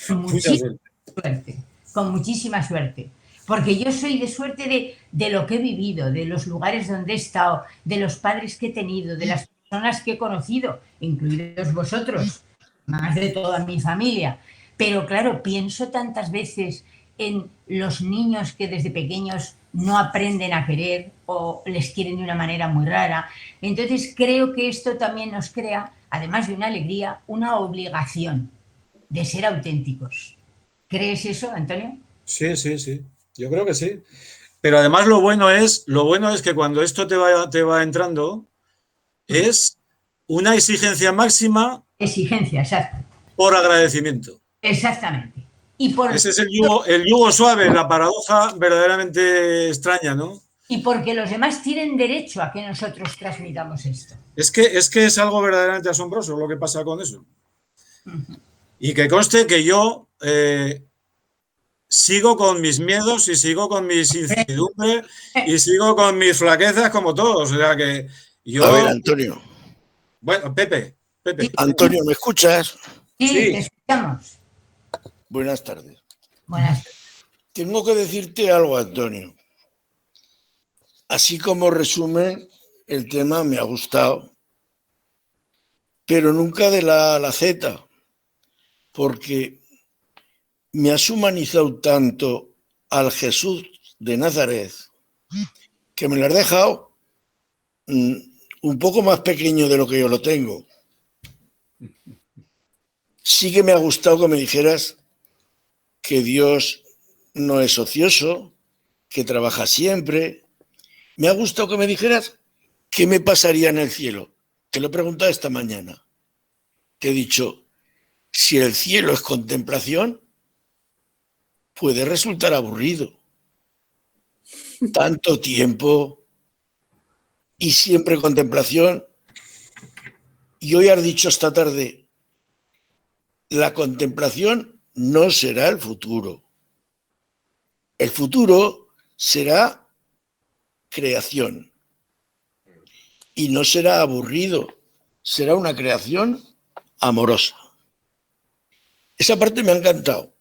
con Mucha muchísima suerte. suerte, con muchísima suerte. Porque yo soy de suerte de lo que he vivido, de los lugares donde he estado, de los padres que he tenido, de las personas que he conocido, incluidos vosotros, más de toda mi familia. Pero claro, pienso tantas veces en los niños que desde pequeños no aprenden a querer o les quieren de una manera muy rara. Entonces creo que esto también nos crea, además de una alegría, una obligación de ser auténticos. ¿Crees eso, Antonio? Sí, sí, sí. Yo creo que sí. Pero además lo bueno es que cuando esto te va entrando, es una exigencia máxima Exigencia, exacto. por agradecimiento. Exactamente. Y Ese es el yugo suave, la paradoja verdaderamente extraña, ¿no? y porque los demás tienen derecho a que nosotros transmitamos esto. Es que es algo verdaderamente asombroso lo que pasa con eso. Y que conste que yo sigo con mis miedos y sigo con mis incertidumbres y sigo con mis flaquezas como todos. O sea que yo... A ver, Antonio. Bueno, Pepe. Antonio, ¿me escuchas? Sí, Sí. te escuchamos. Buenas tardes. Buenas. Tengo que decirte algo, Antonio. Así como resumen, el tema me ha gustado, pero nunca de la A a la Z, porque me has humanizado tanto al Jesús de Nazaret que me lo has dejado un poco más pequeño de lo que yo lo tengo. Sí que me ha gustado que me dijeras que Dios no es ocioso, que trabaja siempre. Me ha gustado que me dijeras qué me pasaría en el cielo. Te lo he preguntado esta mañana. Te he dicho, si el cielo es contemplación, puede resultar aburrido. Tanto tiempo y siempre contemplación. Y hoy has dicho esta tarde, la contemplación no será el futuro. El futuro será creación. Y no será aburrido, será una creación amorosa. Esa parte me ha encantado.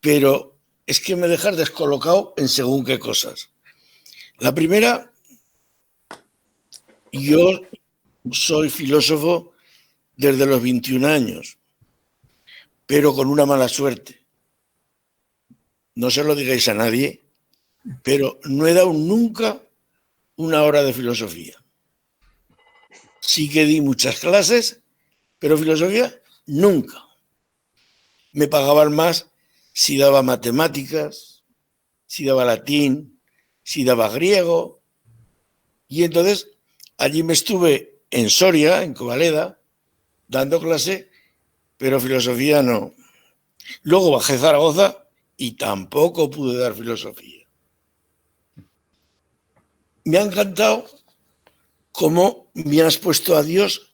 Pero es que me dejas descolocado en según qué cosas. La primera, yo soy filósofo desde los 21 años, pero con una mala suerte. No se lo digáis a nadie, pero no he dado nunca una hora de filosofía. Sí que di muchas clases, pero filosofía nunca. Me pagaban más si daba matemáticas, si daba latín, si daba griego. Y entonces allí me estuve en Soria, en Covaleda, dando clase, pero filosofía no. Luego bajé a Zaragoza y tampoco pude dar filosofía. Me ha encantado cómo me has puesto a Dios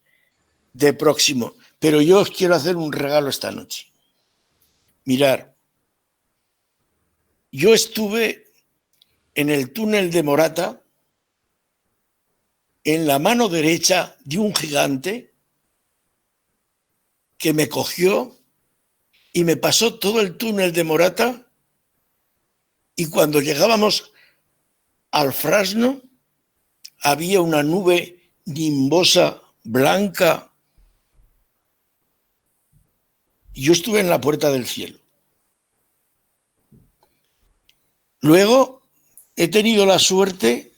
de próximo, pero yo os quiero hacer un regalo esta noche. Mirar, yo estuve en el túnel de Morata, en la mano derecha de un gigante que me cogió y me pasó todo el túnel de Morata y cuando llegábamos al Frasno había una nube nimbosa, blanca. Yo estuve en la puerta del cielo. Luego he tenido la suerte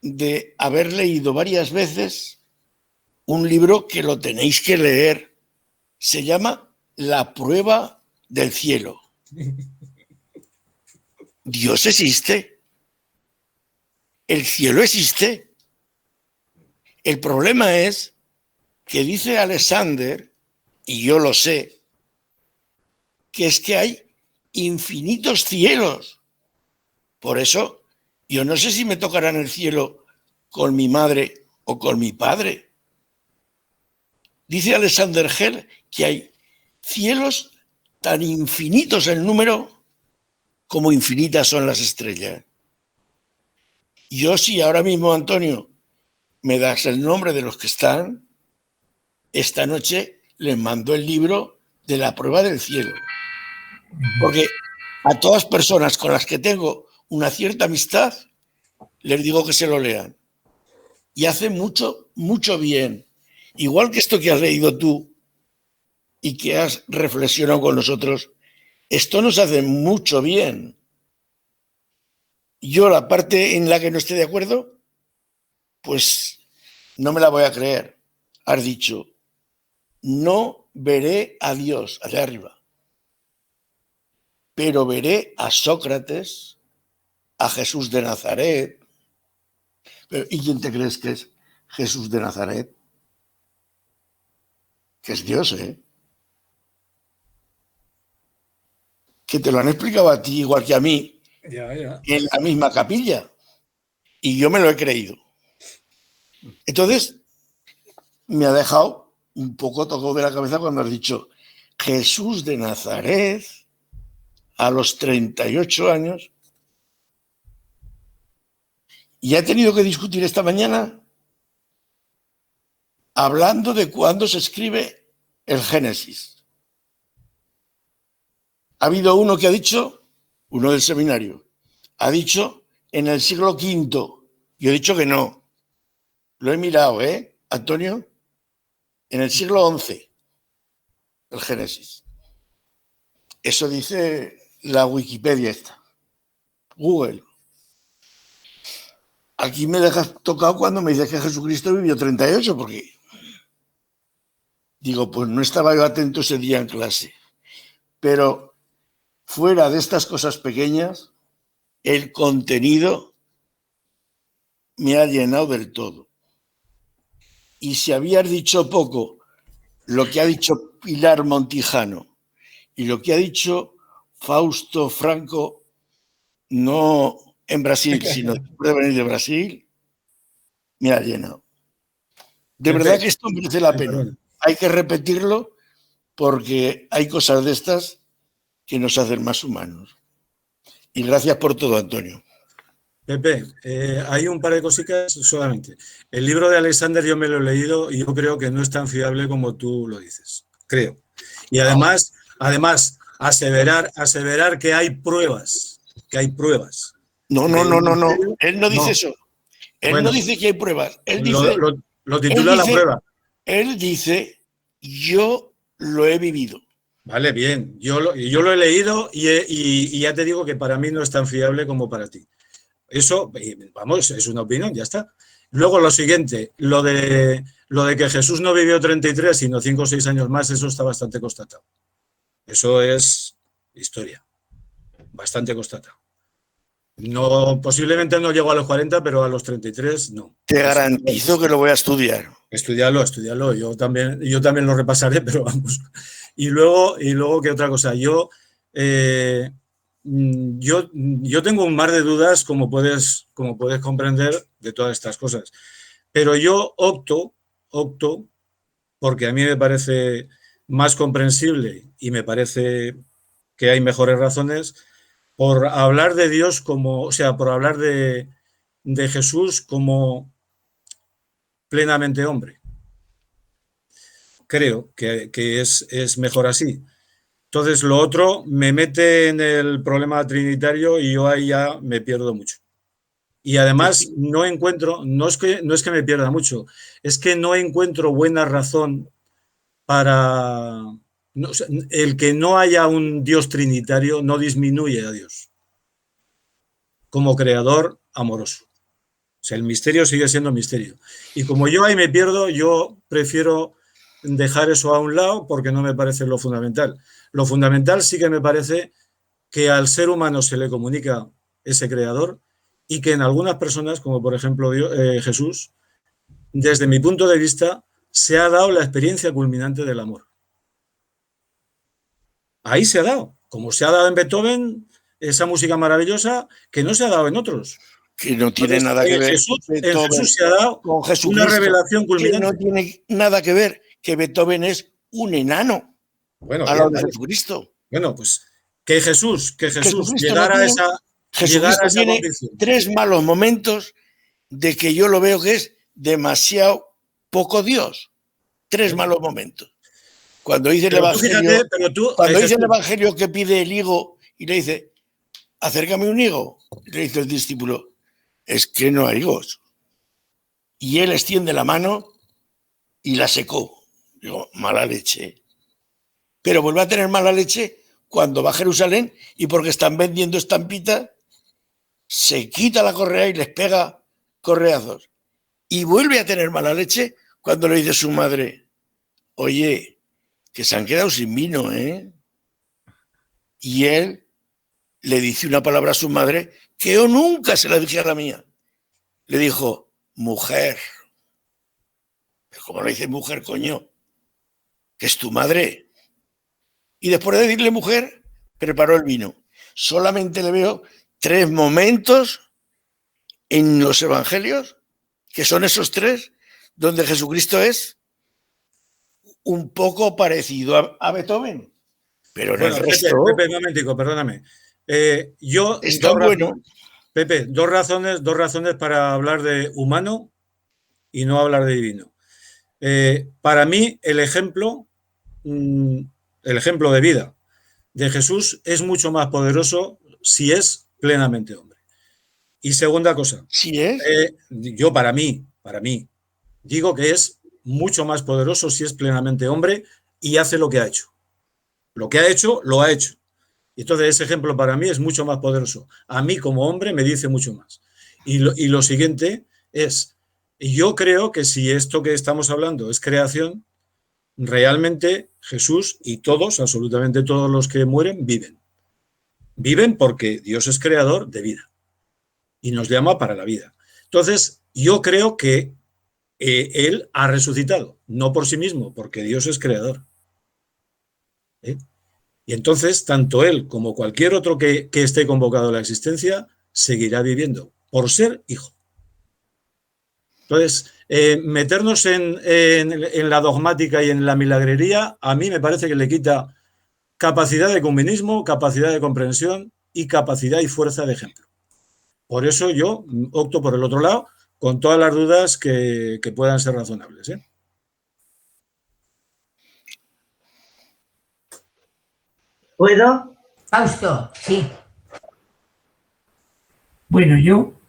de haber leído varias veces un libro que lo tenéis que leer. Se llama La prueba del cielo. Dios existe. El cielo existe. El problema es que dice Alexander, y yo lo sé, que es que hay infinitos cielos. Por eso, yo no sé si me tocará en el cielo con mi madre o con mi padre. Dice Alexander Hell que hay cielos tan infinitos en número como infinitas son las estrellas. Yo sí, ahora mismo, Antonio, me das el nombre de los que están, esta noche les mando el libro de La prueba del cielo. Porque a todas personas con las que tengo una cierta amistad, les digo que se lo lean. Y hace mucho, mucho bien. Igual que esto que has leído tú y que has reflexionado con nosotros, esto nos hace mucho bien. Yo la parte en la que no esté de acuerdo, pues no me la voy a creer. Has dicho, no veré a Dios allá arriba, pero veré a Sócrates, a Jesús de Nazaret. ¿Y quién te crees que es Jesús de Nazaret? Que es Dios, ¿eh? Que te lo han explicado a ti igual que a mí, Ya. en la misma capilla. Y yo me lo he creído. Entonces, me ha dejado un poco tocado de la cabeza cuando has dicho Jesús de Nazaret a los 38 años. Y he tenido que discutir esta mañana hablando de cuándo se escribe el Génesis. Ha habido uno que ha dicho, uno del seminario, ha dicho en el siglo V. Yo he dicho que no. Lo he mirado, Antonio? En el siglo XI, el Génesis. Eso dice la Wikipedia esta. Google. Aquí me dejas tocado cuando me dices que Jesucristo vivió 38, porque digo, pues no estaba yo atento ese día en clase. Pero fuera de estas cosas pequeñas, el contenido me ha llenado del todo. Y si habías dicho poco lo que ha dicho Pilar Montijano y lo que ha dicho Fausto Franco, no en Brasil, sino después de venir de Brasil, me ha llenado. De verdad que esto merece la pena. Hay que repetirlo porque hay cosas de estas que nos hacen más humanos. Y gracias por todo, Antonio. Pepe, hay un par de cositas solamente. El libro de Alexander yo me lo he leído y yo creo que no es tan fiable como tú lo dices. Creo. Y además aseverar que hay pruebas. No. Él no dice eso. Él no dice que hay pruebas. Él dice, lo titula La prueba. Él dice, yo lo he vivido. Vale, bien. Yo lo he leído y ya te digo que para mí no es tan fiable como para ti. Eso, vamos, es una opinión, ya está. Luego lo siguiente, lo de que Jesús no vivió 33, sino 5 o 6 años más, eso está bastante constatado. Eso es historia. Bastante constatado. No, posiblemente no llegó a los 40, pero a los 33 no. Te garantizo que lo voy a estudiar. Estudiarlo. Yo también lo repasaré, pero vamos. Y luego, ¿qué otra cosa? Yo tengo un mar de dudas, como puedes comprender, de todas estas cosas. Pero yo opto, porque a mí me parece más comprensible y me parece que hay mejores razones, por hablar de Dios por hablar de Jesús como plenamente hombre. Creo que es mejor así. Entonces, lo otro me mete en el problema trinitario y yo ahí ya me pierdo mucho. Y además no encuentro, no es que me pierda mucho, es que no encuentro buena razón para... No, el que no haya un Dios trinitario no disminuye a Dios como creador amoroso. O sea, el misterio sigue siendo misterio. Y como yo ahí me pierdo, yo prefiero dejar eso a un lado porque no me parece lo fundamental. Lo fundamental sí que me parece que al ser humano se le comunica ese creador y que en algunas personas, como por ejemplo Jesús, desde mi punto de vista, se ha dado la experiencia culminante del amor. Ahí se ha dado, como se ha dado en Beethoven, esa música maravillosa que no se ha dado en otros. Que no tiene nada que ver. En Jesús se ha dado con una revelación culminante. Que no tiene nada que ver, que Beethoven es un enano bueno, a lo de Jesucristo. Bueno, pues que Jesús llegara no a esa... Jesucristo tiene tres malos momentos de que yo lo veo que es demasiado poco Dios. Tres malos momentos. Cuando dice el Evangelio, dice el Evangelio que pide el higo y le dice, acércame un higo, le dice el discípulo, es que no hay higos. Y él extiende la mano y la secó. Digo, mala leche. Pero vuelve a tener mala leche cuando va a Jerusalén y porque están vendiendo estampitas, se quita la correa y les pega correazos. Y vuelve a tener mala leche cuando le dice a su madre, oye, que se han quedado sin vino, ¿eh? Y él le dice una palabra a su madre que yo nunca se la dije a la mía. Le dijo, mujer. ¿Cómo le dice mujer, coño? Que es tu madre. Y después de decirle mujer, preparó el vino. Solamente le veo tres momentos en los evangelios, que son esos tres, donde Jesucristo es un poco parecido a Beethoven. Pero en el resto... Pepe, un momentico, perdóname. Yo... Está bueno. Pepe, dos razones para hablar de humano y no hablar de divino. Para mí, el ejemplo de vida de Jesús es mucho más poderoso si es plenamente hombre. Y segunda cosa. ¿Sí es? Yo para mí, digo que es mucho más poderoso si es plenamente hombre y hace lo que ha hecho. Lo que ha hecho, lo ha hecho. Entonces ese ejemplo para mí es mucho más poderoso. A mí como hombre me dice mucho más. Y lo siguiente es, yo creo que si esto que estamos hablando es creación, realmente Jesús y todos, absolutamente todos los que mueren, viven. Viven porque Dios es creador de vida y nos llama para la vida. Entonces, yo creo que Él ha resucitado, no por sí mismo, porque Dios es creador. Y entonces, tanto Él como cualquier otro que esté convocado a la existencia, seguirá viviendo, por ser hijo. Entonces, meternos en la dogmática y en la milagrería, a mí me parece que le quita capacidad de ecumenismo, capacidad de comprensión y capacidad y fuerza de ejemplo. Por eso yo opto por el otro lado, con todas las dudas que puedan ser razonables. ¿Puedo? Fausto, sí. Bueno, yo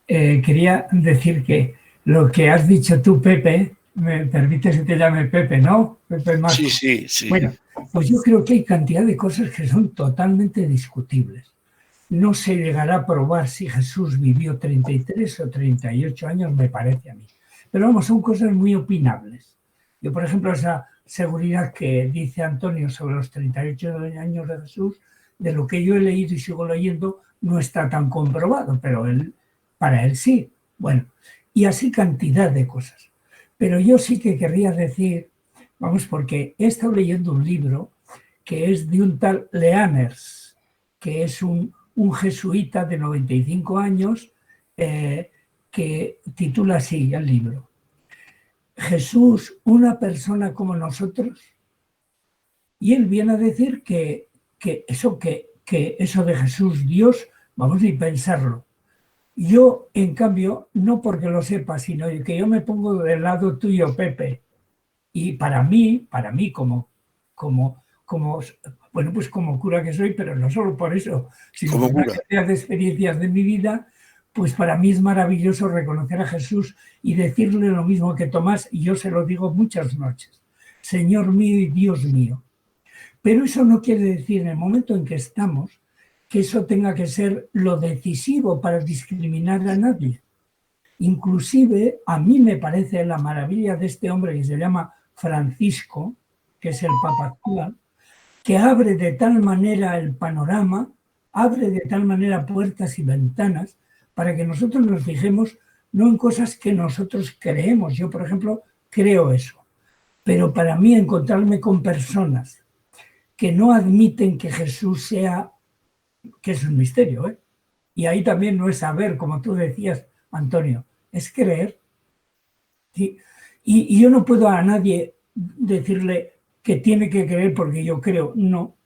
quería decir que lo que has dicho tú, Pepe, me permites que te llame Pepe, ¿no? Pepe Marco. Sí. Bueno, pues yo creo que hay cantidad de cosas que son totalmente discutibles. No se llegará a probar si Jesús vivió 33 o 38 años, me parece a mí. Pero vamos, son cosas muy opinables. Yo, por ejemplo, esa seguridad que dice Antonio sobre los 38 años de Jesús, de lo que yo he leído y sigo leyendo, no está tan comprobado, pero para él sí. Bueno, y así cantidad de cosas. Pero yo sí que querría decir, vamos, porque he estado leyendo un libro que es de un tal Leaners, que es un jesuita de 95 años, que titula así el libro: Jesús, una persona como nosotros. Y él viene a decir que eso de Jesús Dios, vamos ni pensarlo. Yo, en cambio, no porque lo sepa, sino que yo me pongo del lado tuyo, Pepe. Y para mí como Bueno, pues como cura que soy, pero no solo por eso, sino Como por una cura. cantidad de experiencias de mi vida, pues para mí es maravilloso reconocer a Jesús y decirle lo mismo que Tomás, y yo se lo digo muchas noches: Señor mío y Dios mío. Pero eso no quiere decir, en el momento en que estamos, que eso tenga que ser lo decisivo para discriminar a nadie. Inclusive, a mí me parece la maravilla de este hombre que se llama Francisco, que es el Papa actual, que abre de tal manera el panorama, abre de tal manera puertas y ventanas para que nosotros nos fijemos no en cosas que nosotros creemos. Yo, por ejemplo, creo eso. Pero para mí encontrarme con personas que no admiten que Jesús sea, que es un misterio, ¿eh? Y ahí también no es saber, como tú decías, Antonio, es creer. ¿Sí? Y yo no puedo a nadie decirle que tiene que creer porque yo creo. No.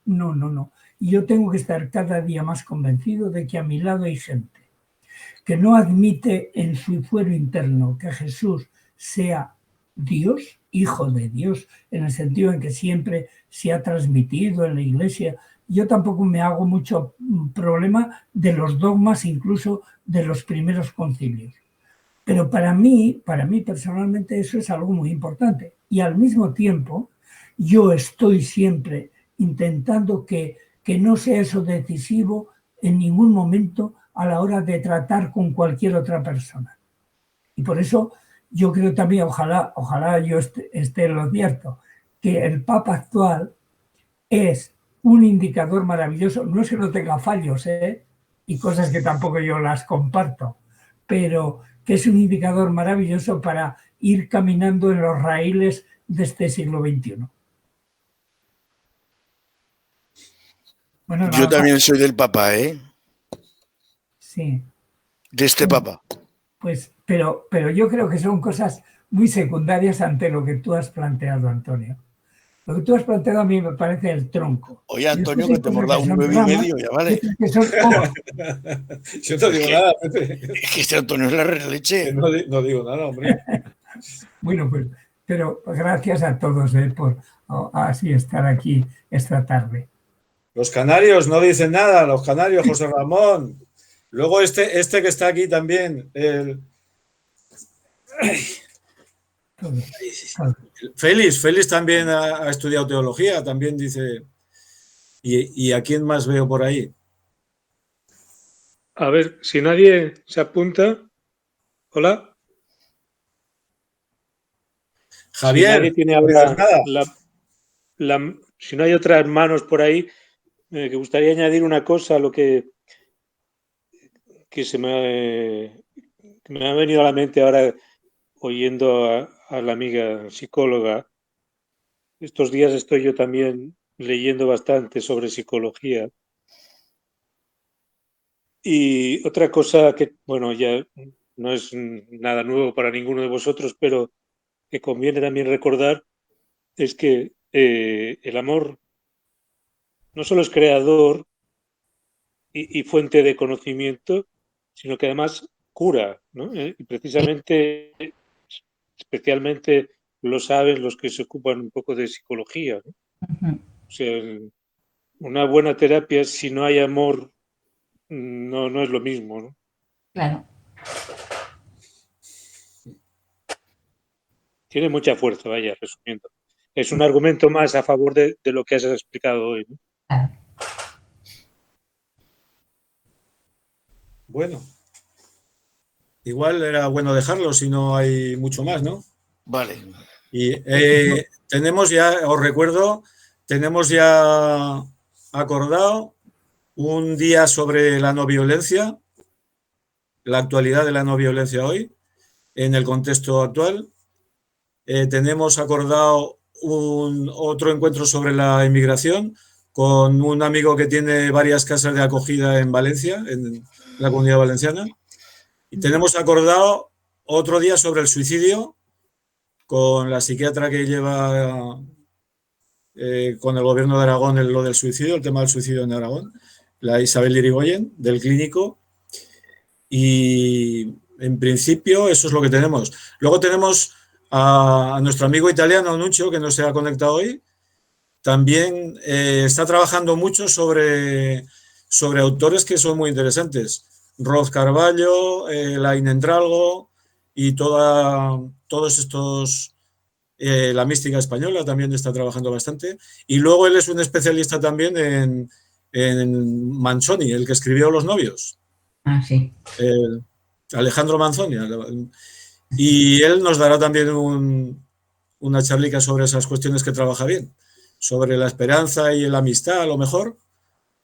Y yo tengo que estar cada día más convencido de que a mi lado hay gente que no admite en su fuero interno que Jesús sea Dios, hijo de Dios, en el sentido en que siempre se ha transmitido en la Iglesia. Yo tampoco me hago mucho problema de los dogmas, incluso de los primeros concilios. Pero para mí personalmente eso es algo muy importante. Y al mismo tiempo, yo estoy siempre intentando que no sea eso decisivo en ningún momento a la hora de tratar con cualquier otra persona. Y por eso yo creo también, ojalá yo esté en lo cierto, que el Papa actual es un indicador maravilloso. No es que no tenga fallos, y cosas que tampoco yo las comparto, pero que es un indicador maravilloso para ir caminando en los raíles de este siglo XXI. Bueno, Yo también soy del Papa, ¿eh? Sí. De este Papa. Pues, pero yo creo que son cosas muy secundarias ante lo que tú has planteado, Antonio. Lo que tú has planteado a mí me parece el tronco. Oye, Antonio, que te hemos dado un 9,5, ya vale. Que son Yo no digo nada, Pepe. Es que este Antonio es la leche. No digo nada, hombre. Bueno, pues, pero gracias a todos por así estar aquí esta tarde. Los canarios no dicen nada, los canarios, José Ramón. Luego este que está aquí también, Félix también ha estudiado teología, también dice. ¿Y a quién más veo por ahí? A ver, si nadie se apunta. Hola. Javier, si nadie tiene ahora si no hay otras manos por ahí, me gustaría añadir una cosa a lo que me ha venido a la mente ahora oyendo a la amiga psicóloga. Estos días estoy yo también leyendo bastante sobre psicología. Y otra cosa que, bueno, ya no es nada nuevo para ninguno de vosotros, pero que conviene también recordar, es que el amor no solo es creador y fuente de conocimiento, sino que además cura, ¿no? Y precisamente, especialmente lo saben los que se ocupan un poco de psicología, ¿no? O sea, una buena terapia, si no hay amor, no es lo mismo, ¿no? Claro. Tiene mucha fuerza, vaya, resumiendo. Es un argumento más a favor de lo que has explicado hoy, ¿no? Claro. Bueno, igual era bueno dejarlo si no hay mucho más, ¿no? Vale. Y tenemos ya, os recuerdo, tenemos ya acordado un día sobre la no violencia, la actualidad de la no violencia hoy, en el contexto actual. Tenemos acordado otro encuentro sobre la inmigración con un amigo que tiene varias casas de acogida en Valencia, en la Comunidad Valenciana. Y tenemos acordado otro día sobre el suicidio con la psiquiatra que lleva con el gobierno de Aragón lo del suicidio, el tema del suicidio en Aragón, la Isabel Irigoyen, del Clínico. Y en principio eso es lo que tenemos. Luego tenemos a nuestro amigo italiano, Nuccio, que no se ha conectado hoy. también está trabajando mucho sobre autores que son muy interesantes. Roth Carvalho, Lain Entralgo y todos estos, la mística española también está trabajando bastante. Y luego él es un especialista también en Manzoni, el que escribió Los novios. Ah, sí. Alejandro Manzoni. Y él nos dará también una charlica sobre esas cuestiones que trabaja bien, sobre la esperanza y la amistad, a lo mejor,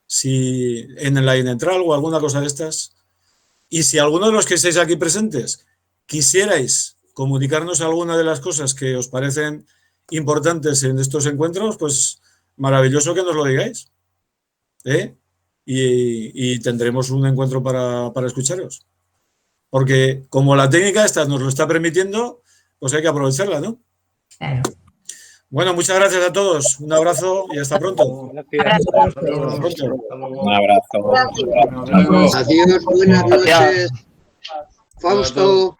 si en la Inentral o alguna cosa de estas. Y si alguno de los que estáis aquí presentes quisierais comunicarnos alguna de las cosas que os parecen importantes en estos encuentros, pues maravilloso que nos lo digáis. Y tendremos un encuentro para escucharos. Porque como la técnica esta nos lo está permitiendo, pues hay que aprovecharla, ¿no? Claro. Bueno, muchas gracias a todos. Un abrazo y hasta pronto. Gracias. Hasta pronto. Un abrazo. Adiós, buenas noches. Fausto.